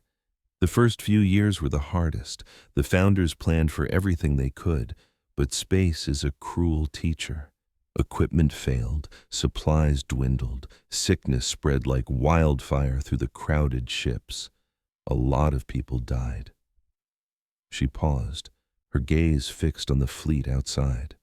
"The first few years were the hardest. The founders planned for everything they could, but space is a cruel teacher. Equipment failed, supplies dwindled, sickness spread like wildfire through the crowded ships. A lot of people died." She paused, her gaze fixed on the fleet outside.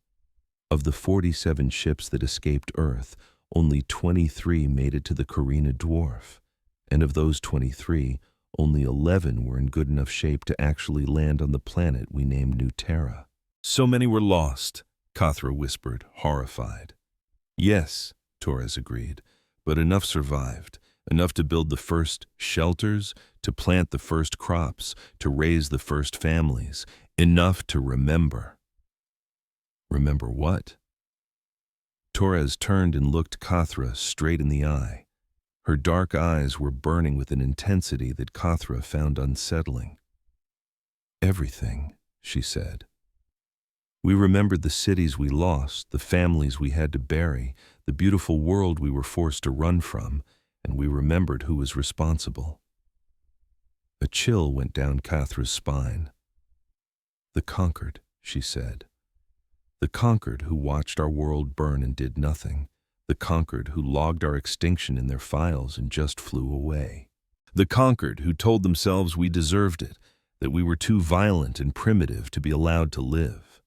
Of the 47 ships that escaped Earth, only 23 made it to the Carina dwarf. And of those 23, only 11 were in good enough shape to actually land on the planet we named New Terra. "So many were lost," Cathra whispered, horrified. "Yes," Torres agreed, "but enough survived. Enough to build the first shelters, to plant the first crops, to raise the first families. Enough to remember." "Remember what?" Torres turned and looked Cathra straight in the eye. Her dark eyes were burning with an intensity that Cathra found unsettling. "Everything," she said. "We remembered the cities we lost, the families we had to bury, the beautiful world we were forced to run from, and we remembered who was responsible." A chill went down Cathra's spine. "The conquered," she said. "The conquered who watched our world burn and did nothing. The conquered who logged our extinction in their files and just flew away. The conquered who told themselves we deserved it, that we were too violent and primitive to be allowed to live."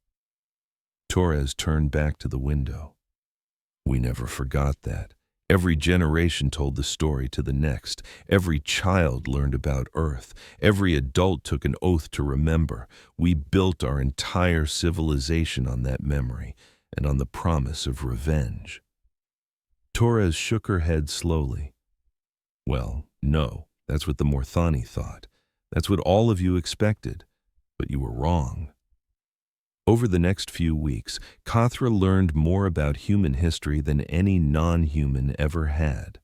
Torres turned back to the window. "We never forgot that. Every generation told the story to the next. Every child learned about Earth. Every adult took an oath to remember. We built our entire civilization on that memory and on the promise of revenge." Torres shook her head slowly. "Well, no, that's what the Morthani thought. That's what all of you expected. But you were wrong." Over the next few weeks, Cathra learned more about human history than any non-human ever had.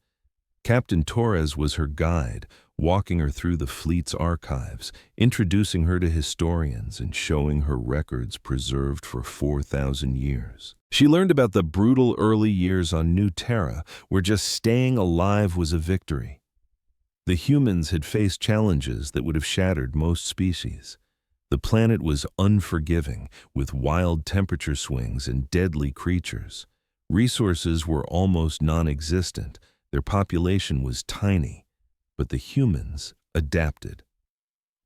Captain Torres was her guide, walking her through the fleet's archives, introducing her to historians and showing her records preserved for 4,000 years. She learned about the brutal early years on New Terra, where just staying alive was a victory. The humans had faced challenges that would have shattered most species. The planet was unforgiving, with wild temperature swings and deadly creatures. Resources were almost non-existent. Their population was tiny. But the humans adapted.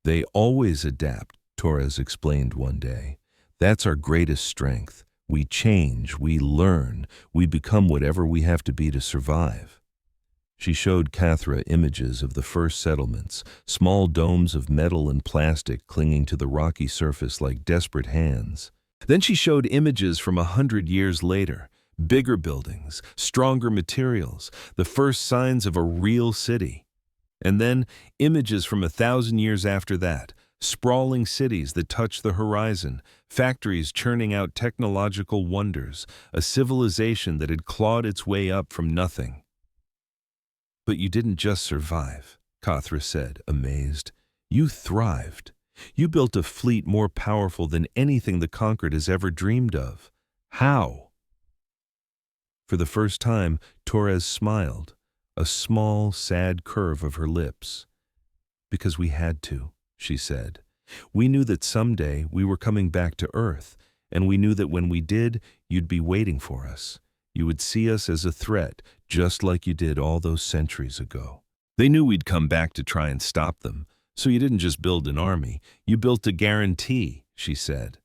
They always adapt, Torres explained one day. That's our greatest strength. We change, we learn, we become whatever we have to be to survive. She showed Cathra images of the first settlements, small domes of metal and plastic clinging to the rocky surface like desperate hands. Then she showed images from 100 years later, bigger buildings, stronger materials, the first signs of a real city. And then images from 1,000 years after that, sprawling cities that touch the horizon, factories churning out technological wonders, a civilization that had clawed its way up from nothing. But you didn't just survive, Cathra said, amazed. You thrived. You built a fleet more powerful than anything the Conquered has ever dreamed of. How? For the first time, Torres smiled, a small, sad curve of her lips. Because we had to, she said. We knew that someday we were coming back to Earth, and we knew that when we did, you'd be waiting for us. You would see us as a threat, just like you did all those centuries ago. They knew we'd come back to try and stop them, so you didn't just build an army, you built a guarantee, she said.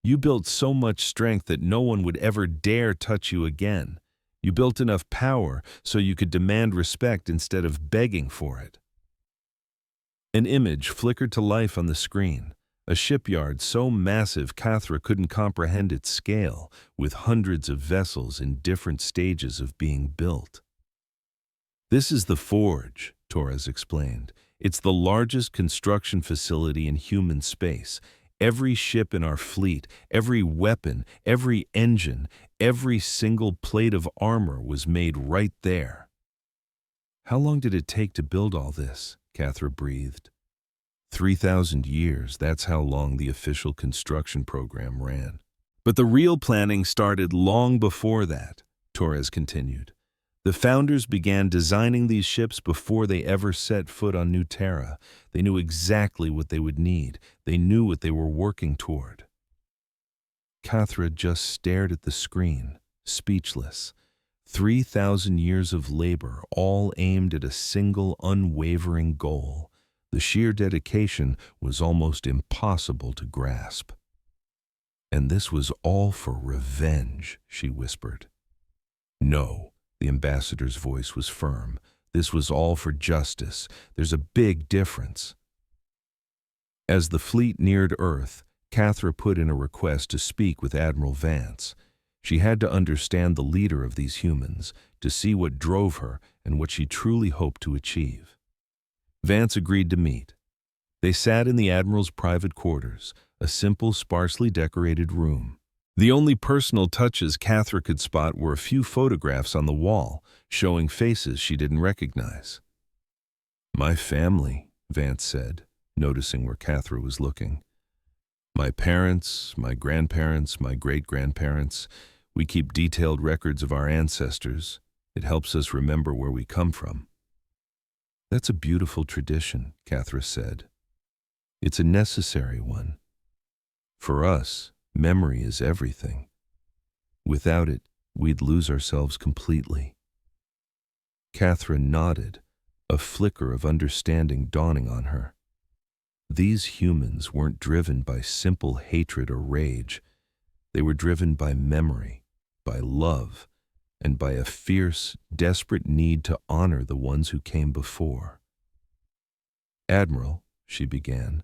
You built so much strength that no one would ever dare touch you again. You built enough power so you could demand respect instead of begging for it. An image flickered to life on the screen, a shipyard so massive Cathra couldn't comprehend its scale, with hundreds of vessels in different stages of being built. This is the Forge, Torres explained. It's the largest construction facility in human space. Every ship in our fleet, every weapon, every engine, every single plate of armor was made right there. How long did it take to build all this? Cathra breathed. 3,000 years, that's how long the official construction program ran. But the real planning started long before that, Torres continued. The founders began designing these ships before they ever set foot on New Terra. They knew exactly what they would need. They knew what they were working toward. Cathra just stared at the screen, speechless. 3,000 years of labor, all aimed at a single unwavering goal. The sheer dedication was almost impossible to grasp. And this was all for revenge, she whispered. No. The ambassador's voice was firm. This was all for justice. There's a big difference. As the fleet neared Earth, Cathra put in a request to speak with Admiral Vance. She had to understand the leader of these humans, to see what drove her and what she truly hoped to achieve. Vance agreed to meet. They sat in the Admiral's private quarters, a simple, sparsely decorated room. The only personal touches Cathra could spot were a few photographs on the wall, showing faces she didn't recognize. My family, Vance said, noticing where Cathra was looking. My parents, my grandparents, my great-grandparents. We keep detailed records of our ancestors. It helps us remember where we come from. That's a beautiful tradition, Cathra said. It's a necessary one. For us, memory is everything. Without it, we'd lose ourselves completely. Cathra nodded, a flicker of understanding dawning on her. These humans weren't driven by simple hatred or rage. They were driven by memory, by love, and by a fierce, desperate need to honor the ones who came before. Admiral, she began,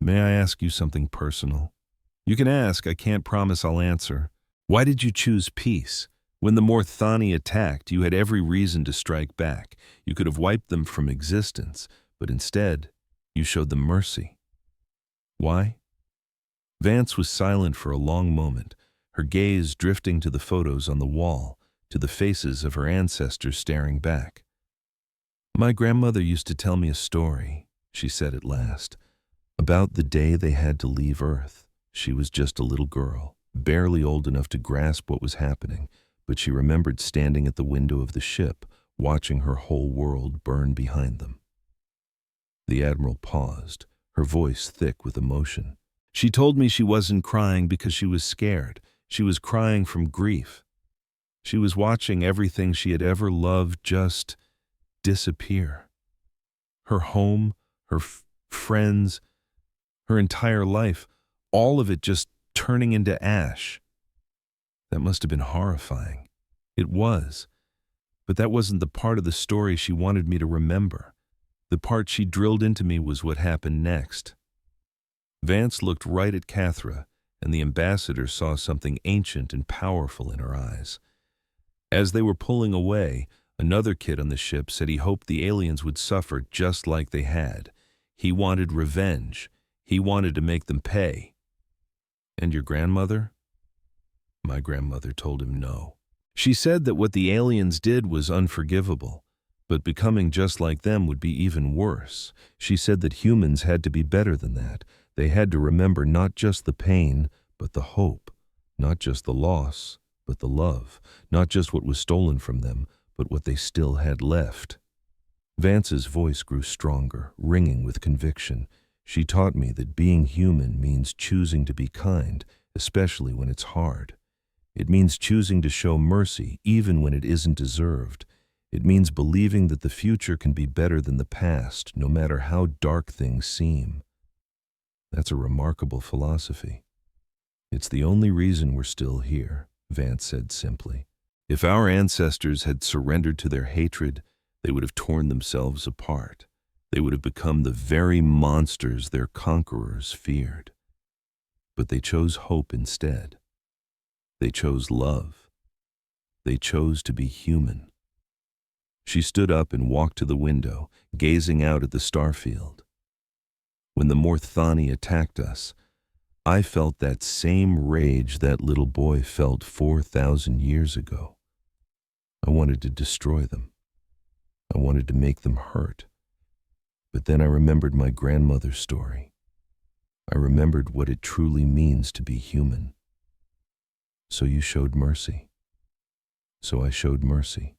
may I ask you something personal? You can ask, I can't promise I'll answer. Why did you choose peace? When the Morthani attacked, you had every reason to strike back. You could have wiped them from existence, but instead, you showed them mercy. Why? Vance was silent for a long moment, her gaze drifting to the photos on the wall, to the faces of her ancestors staring back. My grandmother used to tell me a story, she said at last, about the day they had to leave Earth. She was just a little girl, barely old enough to grasp what was happening, but she remembered standing at the window of the ship, watching her whole world burn behind them. The Admiral paused, her voice thick with emotion. She told me she wasn't crying because she was scared. She was crying from grief. She was watching everything she had ever loved just disappear. Her home, her friends, her entire life, all of it just turning into ash. That must have been horrifying. It was. But that wasn't the part of the story she wanted me to remember. The part she drilled into me was what happened next. Vance looked right at Cathra, and the ambassador saw something ancient and powerful in her eyes. As they were pulling away, another kid on the ship said he hoped the aliens would suffer just like they had. He wanted revenge. He wanted to make them pay. And your grandmother? My grandmother told him no. She said that what the aliens did was unforgivable, but becoming just like them would be even worse. She said that humans had to be better than that. They had to remember not just the pain, but the hope, not just the loss, but the love, not just what was stolen from them, but what they still had left. Vance's voice grew stronger, ringing with conviction. She taught me that being human means choosing to be kind, especially when it's hard. It means choosing to show mercy even when it isn't deserved. It means believing that the future can be better than the past, no matter how dark things seem. That's a remarkable philosophy. It's the only reason we're still here, Vance said simply. If our ancestors had surrendered to their hatred, they would have torn themselves apart. They would have become the very monsters their conquerors feared. But they chose hope instead. They chose love. They chose to be human. She stood up and walked to the window, gazing out at the starfield. When the Morthani attacked us, I felt that same rage that little boy felt 4,000 years ago. I wanted to destroy them. I wanted to make them hurt. But then I remembered my grandmother's story. I remembered what it truly means to be human. So you showed mercy. So I showed mercy.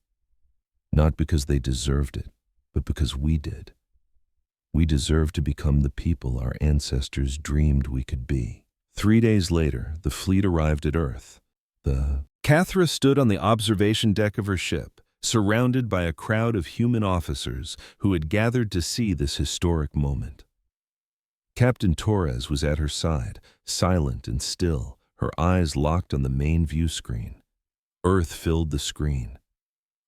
Not because they deserved it, but because we did. We deserved to become the people our ancestors dreamed we could be. 3 days later, the fleet arrived at Earth. Cathra stood on the observation deck of her ship, surrounded by a crowd of human officers who had gathered to see this historic moment. Captain Torres was at her side, silent and still, her eyes locked on the main view screen. Earth filled the screen.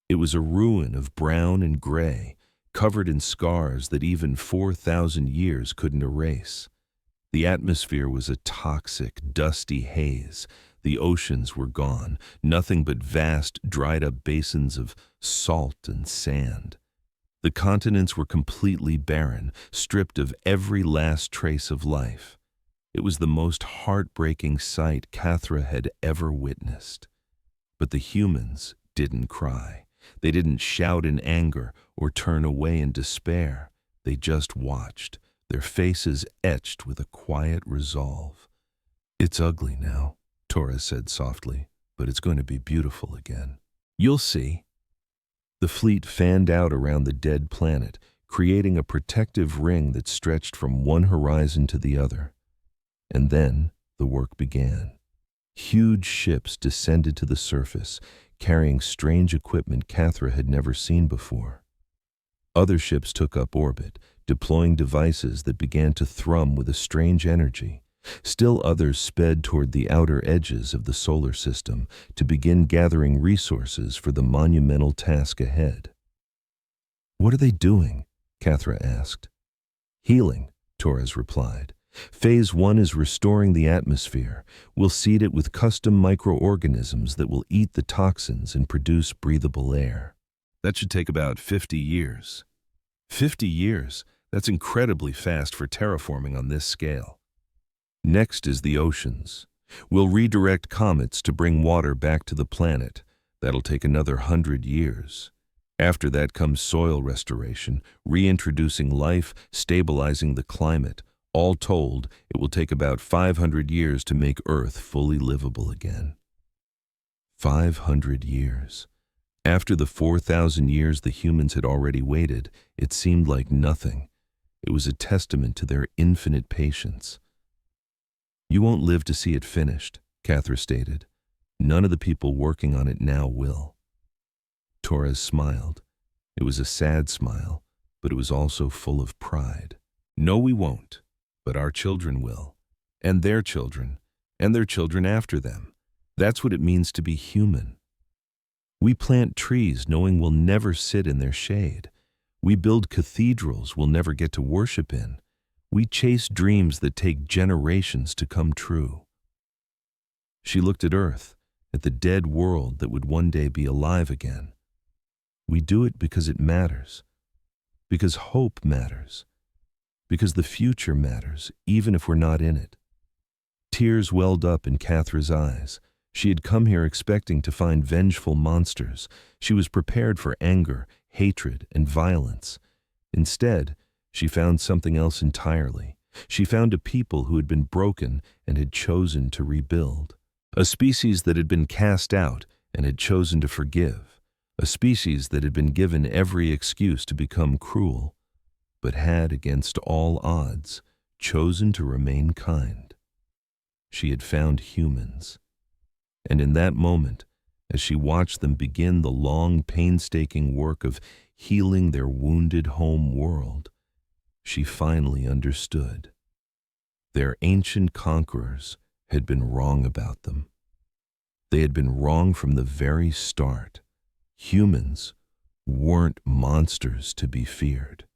It was a ruin of brown and gray, covered in scars that even 4,000 years couldn't erase. The atmosphere was a toxic, dusty haze. The oceans were gone, nothing but vast, dried-up basins of salt and sand. The continents were completely barren, stripped of every last trace of life. It was the most heartbreaking sight Cathra had ever witnessed. But the humans didn't cry. They didn't shout in anger or turn away in despair. They just watched, their faces etched with a quiet resolve. "It's ugly now," Torres said softly, "but it's going to be beautiful again. You'll see." The fleet fanned out around the dead planet, creating a protective ring that stretched from one horizon to the other. And then the work began. Huge ships descended to the surface, carrying strange equipment Cathra had never seen before. Other ships took up orbit, deploying devices that began to thrum with a strange energy. Still others sped toward the outer edges of the solar system to begin gathering resources for the monumental task ahead. "What are they doing?" Cathra asked. "Healing," Torres replied. "Phase 1 is restoring the atmosphere. We'll seed it with custom microorganisms that will eat the toxins and produce breathable air. That should take about 50 years. 50 years? That's incredibly fast for terraforming on this scale. Next is the oceans. We'll redirect comets to bring water back to the planet. That'll take another 100 years. After that comes soil restoration, reintroducing life, stabilizing the climate. All told, it will take about 500 years to make Earth fully livable again. 500 years. After the 4,000 years the humans had already waited, it seemed like nothing. It was a testament to their infinite patience. "You won't live to see it finished," Cathra stated. "None of the people working on it now will." Torres smiled. It was a sad smile, but it was also full of pride. "No, we won't, but our children will, and their children after them. That's what it means to be human. We plant trees knowing we'll never sit in their shade. We build cathedrals we'll never get to worship in. We chase dreams that take generations to come true." She looked at Earth, at the dead world that would one day be alive again. "We do it because it matters, because hope matters, because the future matters, even if we're not in it." Tears welled up in Cathra's eyes. She had come here expecting to find vengeful monsters. She was prepared for anger, hatred, and violence. Instead, she found something else entirely. She found a people who had been broken and had chosen to rebuild. A species that had been cast out and had chosen to forgive. A species that had been given every excuse to become cruel, but had, against all odds, chosen to remain kind. She had found humans. And in that moment, as she watched them begin the long, painstaking work of healing their wounded home world, she finally understood. Their ancient conquerors had been wrong about them. They had been wrong from the very start. Humans weren't monsters to be feared.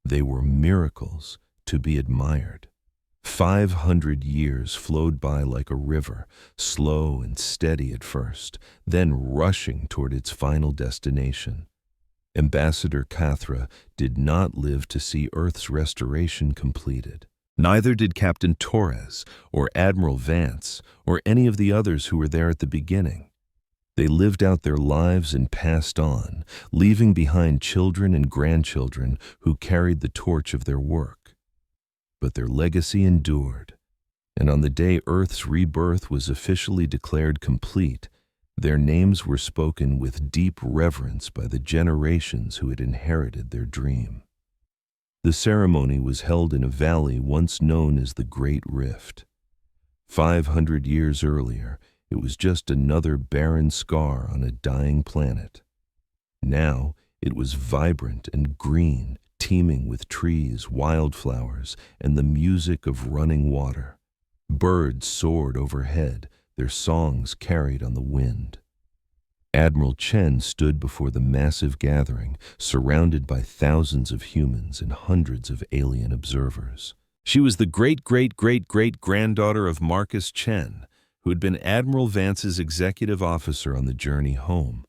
They were miracles to be admired. 500 years flowed by like a river, slow and steady at first, then rushing toward its final destination. Ambassador Cathra did not live to see Earth's restoration completed. Neither did Captain Torres or Admiral Vance or any of the others who were there at the beginning. They lived out their lives and passed on, leaving behind children and grandchildren who carried the torch of their work. But their legacy endured, and on the day Earth's rebirth was officially declared complete, their names were spoken with deep reverence by the generations who had inherited their dream. The ceremony was held in a valley once known as the Great Rift. 500 years earlier, it was just another barren scar on a dying planet. Now it was vibrant and green, teeming with trees, wildflowers, and the music of running water. Birds soared overhead, their songs carried on the wind. Admiral Chen stood before the massive gathering, surrounded by thousands of humans and hundreds of alien observers. She was the great-great-great-great-granddaughter of Marcus Chen, who had been Admiral Vance's executive officer on the journey home.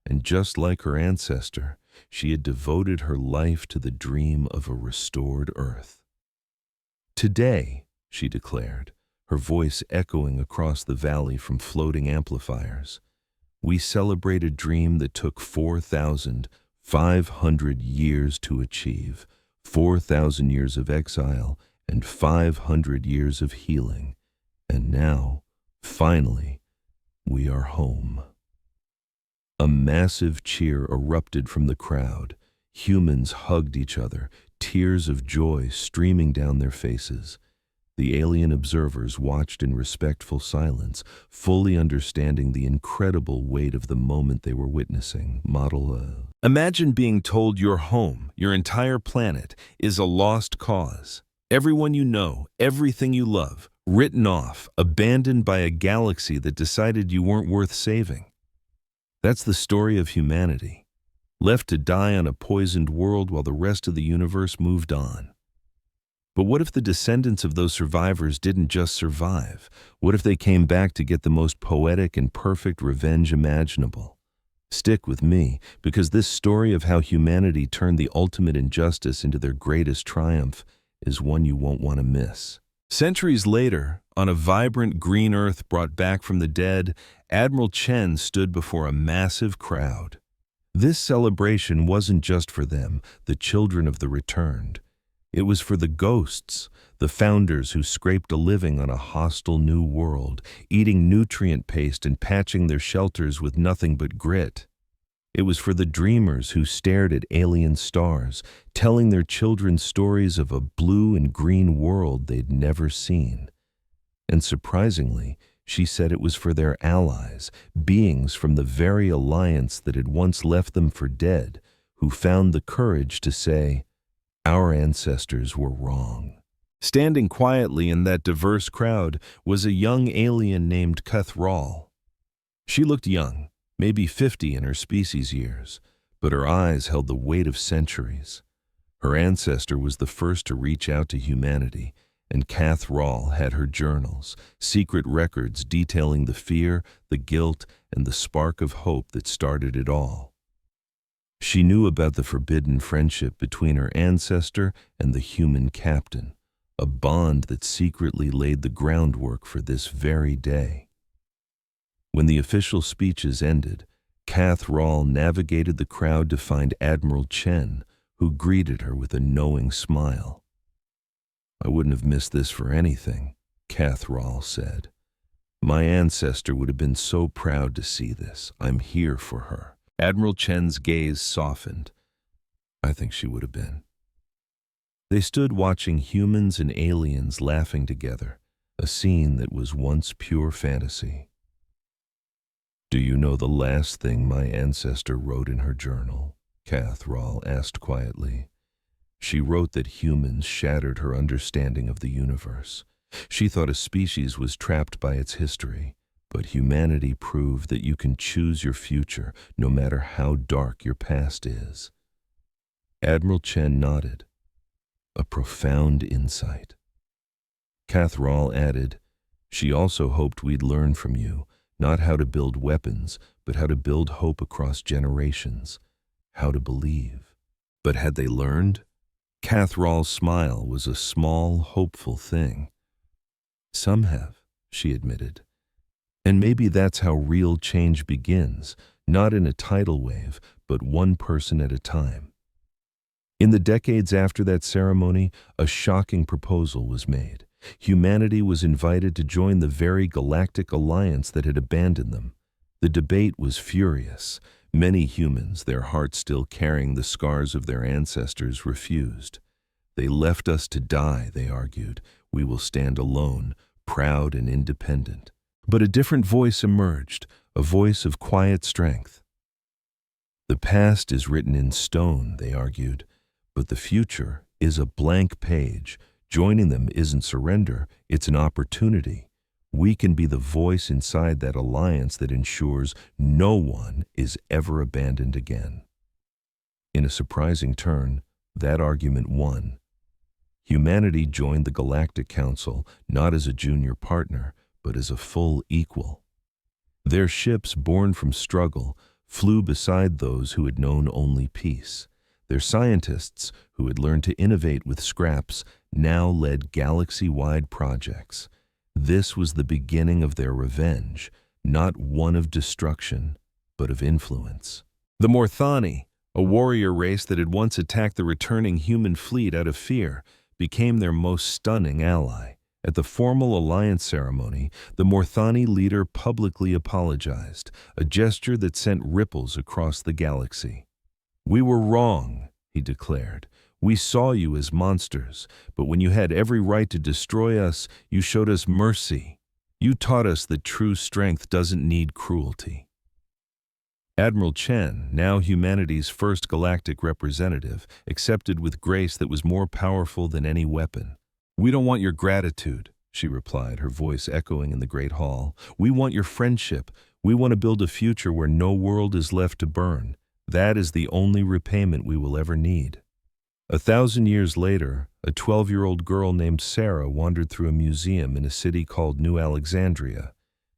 And just like her ancestor, she had devoted her life to the dream of a restored Earth. "Today," she declared, her voice echoing across the valley from floating amplifiers, "we celebrate a dream that took 4,500 years to achieve, 4,000 years of exile and 500 years of healing. And now, finally, we are home." A massive cheer erupted from the crowd. Humans hugged each other, tears of joy streaming down their faces. The alien observers watched in respectful silence, fully understanding the incredible weight of the moment they were witnessing. Imagine being told your home, your entire planet, is a lost cause. Everyone you know, everything you love, written off, abandoned by a galaxy that decided you weren't worth saving. That's the story of humanity, left to die on a poisoned world while the rest of the universe moved on. But what if the descendants of those survivors didn't just survive? What if they came back to get the most poetic and perfect revenge imaginable? Stick with me, because this story of how humanity turned the ultimate injustice into their greatest triumph is one you won't want to miss. Centuries later, on a vibrant green Earth brought back from the dead, Admiral Chen stood before a massive crowd. This celebration wasn't just for them, the children of the returned. It was for the ghosts, the founders who scraped a living on a hostile new world, eating nutrient paste and patching their shelters with nothing but grit. It was for the dreamers who stared at alien stars, telling their children stories of a blue and green world they'd never seen. And surprisingly, she said it was for their allies, beings from the very alliance that had once left them for dead, who found the courage to say, "Our ancestors were wrong." Standing quietly in that diverse crowd was a young alien named Cuthral. She looked young, maybe 50 in her species years, but her eyes held the weight of centuries. Her ancestor was the first to reach out to humanity, and Cuthral had her journals, secret records detailing the fear, the guilt, and the spark of hope that started it all. She knew about the forbidden friendship between her ancestor and the human captain, a bond that secretly laid the groundwork for this very day. When the official speeches ended, Cuthral navigated the crowd to find Admiral Chen, who greeted her with a knowing smile. "I wouldn't have missed this for anything," Cuthral said. "My ancestor would have been so proud to see this. I'm here for her." Admiral Chen's gaze softened. "I think she would have been." They stood watching humans and aliens laughing together, a scene that was once pure fantasy. "Do you know the last thing my ancestor wrote in her journal?" Cuthral asked quietly. She wrote that humans shattered her understanding of the universe. She thought a species was trapped by its history, but humanity proved that you can choose your future no matter how dark your past is. Admiral Chen nodded. A profound insight. Cuthral added, "She also hoped we'd learn from you, not how to build weapons, but how to build hope across generations, how to believe." But had they learned? Cuthral's smile was a small, hopeful thing. "Some have," she admitted. "And maybe that's how real change begins, not in a tidal wave, but one person at a time." In the decades after that ceremony, a shocking proposal was made. Humanity was invited to join the very galactic alliance that had abandoned them. The debate was furious. Many humans, their hearts still carrying the scars of their ancestors, refused. "They left us to die," they argued. "We will stand alone, proud and independent." But a different voice emerged, a voice of quiet strength. "The past is written in stone," they argued, "but the future is a blank page. Joining them isn't surrender, it's an opportunity. We can be the voice inside that alliance that ensures no one is ever abandoned again." In a surprising turn, that argument won. Humanity joined the Galactic Council not as a junior partner, but as a full equal. Their ships, born from struggle, flew beside those who had known only peace. Their scientists, who had learned to innovate with scraps, now led galaxy-wide projects. This was the beginning of their revenge, not one of destruction, but of influence. The Morthani, a warrior race that had once attacked the returning human fleet out of fear, became their most stunning ally. At the formal alliance ceremony, the Morthani leader publicly apologized, a gesture that sent ripples across the galaxy. "We were wrong," he declared. "We saw you as monsters, but when you had every right to destroy us, you showed us mercy. You taught us that true strength doesn't need cruelty." Admiral Chen, now humanity's first galactic representative, accepted with grace that was more powerful than any weapon. "We don't want your gratitude," she replied, her voice echoing in the great hall. "We want your friendship. We want to build a future where no world is left to burn. That is the only repayment we will ever need." 1,000 years later, a 12-year-old girl named Sarah wandered through a museum in a city called New Alexandria.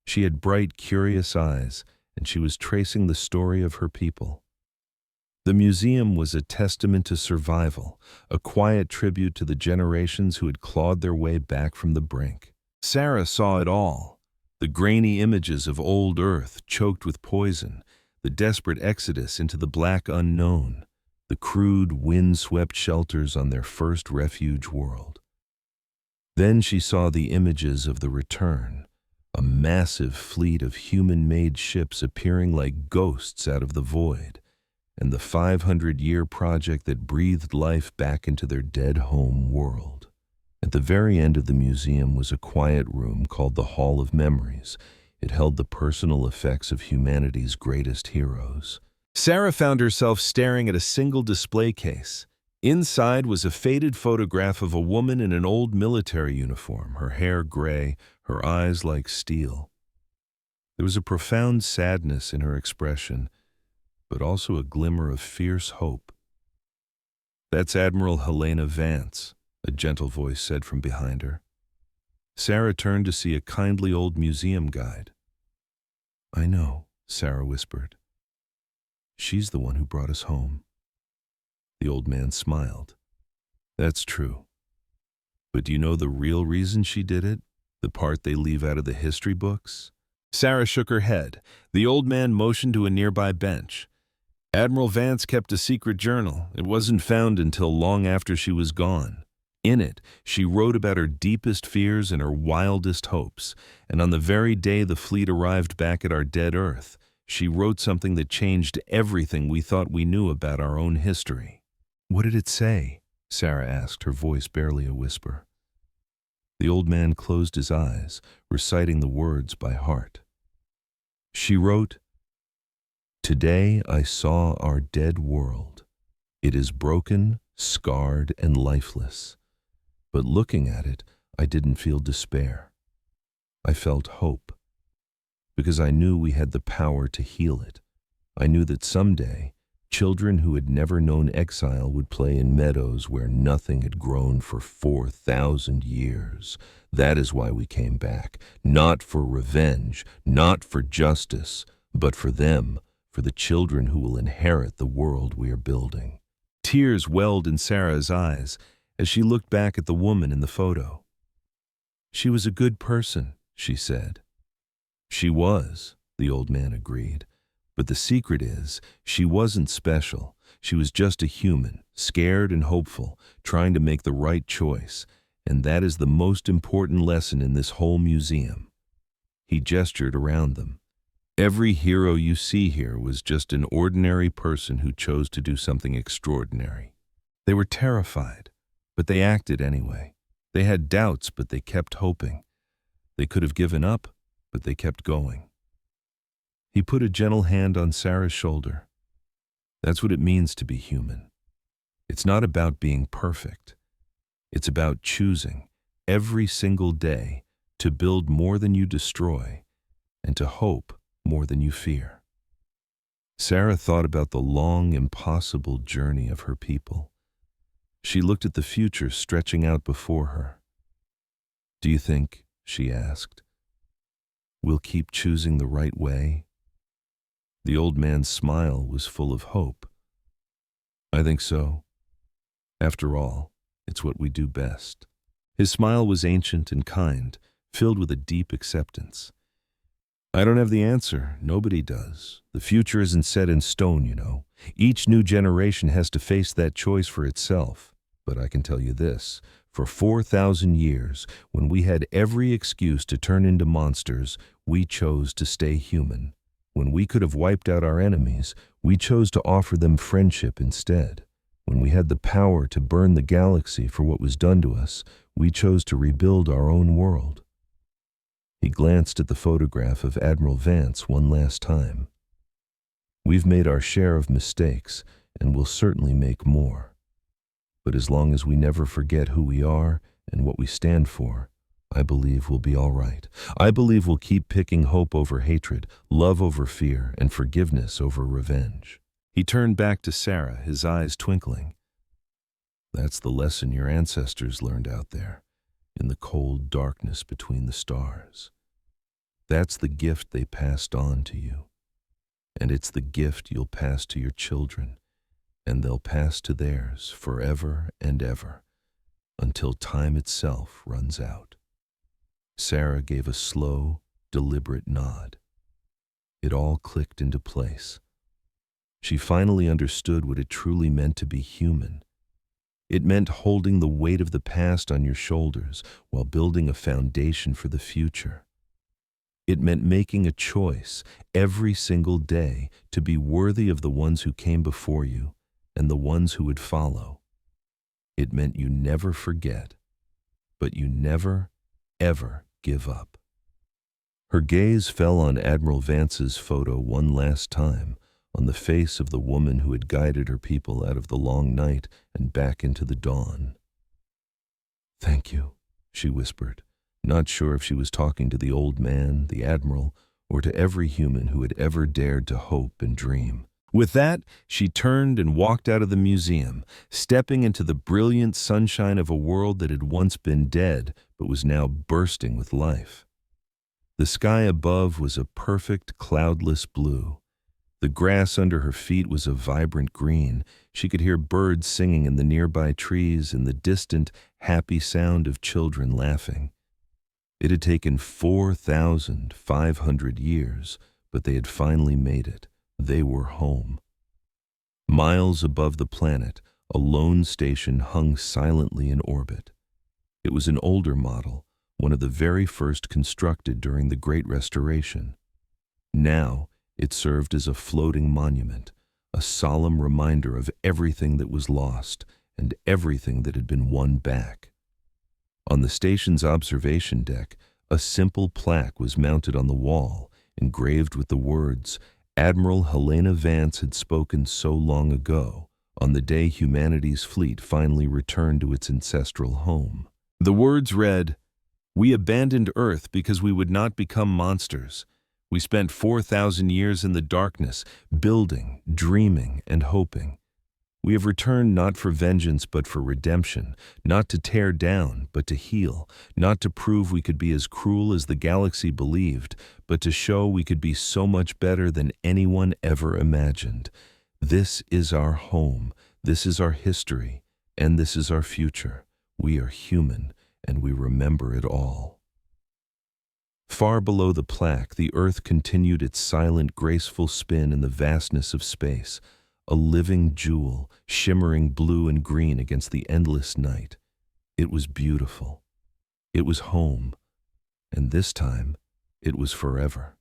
She had bright, curious eyes, and she was tracing the story of her people. The museum was a testament to survival, a quiet tribute to the generations who had clawed their way back from the brink. Sarah saw it all: the grainy images of old Earth choked with poison, the the desperate exodus into the black unknown, the crude, wind-swept shelters on their first refuge world. Then she saw the images of the return, a massive fleet of human-made ships appearing like ghosts out of the void, and the 500-year project that breathed life back into their dead home world. At the very end of the museum was a quiet room called the Hall of Memories. It held the personal effects of humanity's greatest heroes. Sarah found herself staring at a single display case. Inside was a faded photograph of a woman in an old military uniform, her hair gray, her eyes like steel. There was a profound sadness in her expression, but also a glimmer of fierce hope. "That's Admiral Helena Vance," a gentle voice said from behind her. Sarah turned to see a kindly old museum guide. "I know," Sarah whispered. "She's the one who brought us home." The old man smiled. "That's true. But do you know the real reason she did it? The part they leave out of the history books?" Sarah shook her head. The old man motioned to a nearby bench. "Admiral Vance kept a secret journal. It wasn't found until long after she was gone. In it, she wrote about her deepest fears and her wildest hopes. And on the very day the fleet arrived back at our dead Earth, she wrote something that changed everything we thought we knew about our own history." "What did it say?" Sarah asked, her voice barely a whisper. The old man closed his eyes, reciting the words by heart. She wrote, "Today I saw our dead world. It is broken, scarred, and lifeless. But looking at it, I didn't feel despair. I felt hope. Because I knew we had the power to heal it. I knew that someday, children who had never known exile would play in meadows where nothing had grown for 4,000 years. That is why we came back. Not for revenge, not for justice, but for them, for the children who will inherit the world we are building." Tears welled in Sarah's eyes as she looked back at the woman in the photo. "She was a good person," she said. "She was," the old man agreed. "But the secret is, she wasn't special. She was just a human, scared and hopeful, trying to make the right choice. And that is the most important lesson in this whole museum." He gestured around them. "Every hero you see here was just an ordinary person who chose to do something extraordinary. They were terrified, but they acted anyway. They had doubts, but they kept hoping. They could have given up, but they kept going." He put a gentle hand on Sarah's shoulder. "That's what it means to be human. It's not about being perfect. It's about choosing, every single day, to build more than you destroy, and to hope more than you fear." Sarah thought about the long, impossible journey of her people. She looked at the future stretching out before her. "Do you think," she asked, "we'll keep choosing the right way?" The old man's smile was full of hope. "I think so. After all, it's what we do best." His smile was ancient and kind, filled with a deep acceptance. "I don't have the answer. Nobody does. The future isn't set in stone, you know. Each new generation has to face that choice for itself. But I can tell you this, for 4,000 years, when we had every excuse to turn into monsters, we chose to stay human. When we could have wiped out our enemies, we chose to offer them friendship instead. When we had the power to burn the galaxy for what was done to us, we chose to rebuild our own world." He glanced at the photograph of Admiral Vance one last time. "We've made our share of mistakes, and we'll certainly make more. But as long as we never forget who we are and what we stand for, I believe we'll be all right. I believe we'll keep picking hope over hatred, love over fear, and forgiveness over revenge." He turned back to Sarah, his eyes twinkling. "That's the lesson your ancestors learned out there, in the cold darkness between the stars. That's the gift they passed on to you. And it's the gift you'll pass to your children, and they'll pass to theirs forever and ever, until time itself runs out." Sarah gave a slow, deliberate nod. It all clicked into place, She finally understood what it truly meant to be human. It meant holding the weight of the past on your shoulders while building a foundation for the future. It meant making a choice every single day to be worthy of the ones who came before you and the ones who would follow. It meant you never forget, but you never, ever give up. Her gaze fell on Admiral Vance's photo one last time, on the face of the woman who had guided her people out of the long night and back into the dawn. "Thank you," she whispered, not sure if she was talking to the old man, the Admiral, or to every human who had ever dared to hope and dream. With that, she turned and walked out of the museum, stepping into the brilliant sunshine of a world that had once been dead but was now bursting with life. The sky above was a perfect cloudless blue. The grass under her feet was a vibrant green. She could hear birds singing in the nearby trees and the distant, happy sound of children laughing. It had taken 4,500 years, but they had finally made it. They were home. Miles above the planet, a lone station hung silently in orbit. It was an older model, one of the very first constructed during the Great Restoration. Now, it served as a floating monument, a solemn reminder of everything that was lost and everything that had been won back. On the station's observation deck, a simple plaque was mounted on the wall, engraved with the words, "Admiral Helena Vance had spoken so long ago, on the day humanity's fleet finally returned to its ancestral home." The words read, "We abandoned Earth because we would not become monsters. We spent 4,000 years in the darkness, building, dreaming, and hoping. We have returned not for vengeance but for redemption, not to tear down but to heal, not to prove we could be as cruel as the galaxy believed, but to show we could be so much better than anyone ever imagined. This is our home, this is our history, and this is our future. We are human, and we remember it all." Far below the plaque, the Earth continued its silent, graceful spin in the vastness of space, a living jewel, shimmering blue and green against the endless night. It was beautiful. It was home. And this time, it was forever.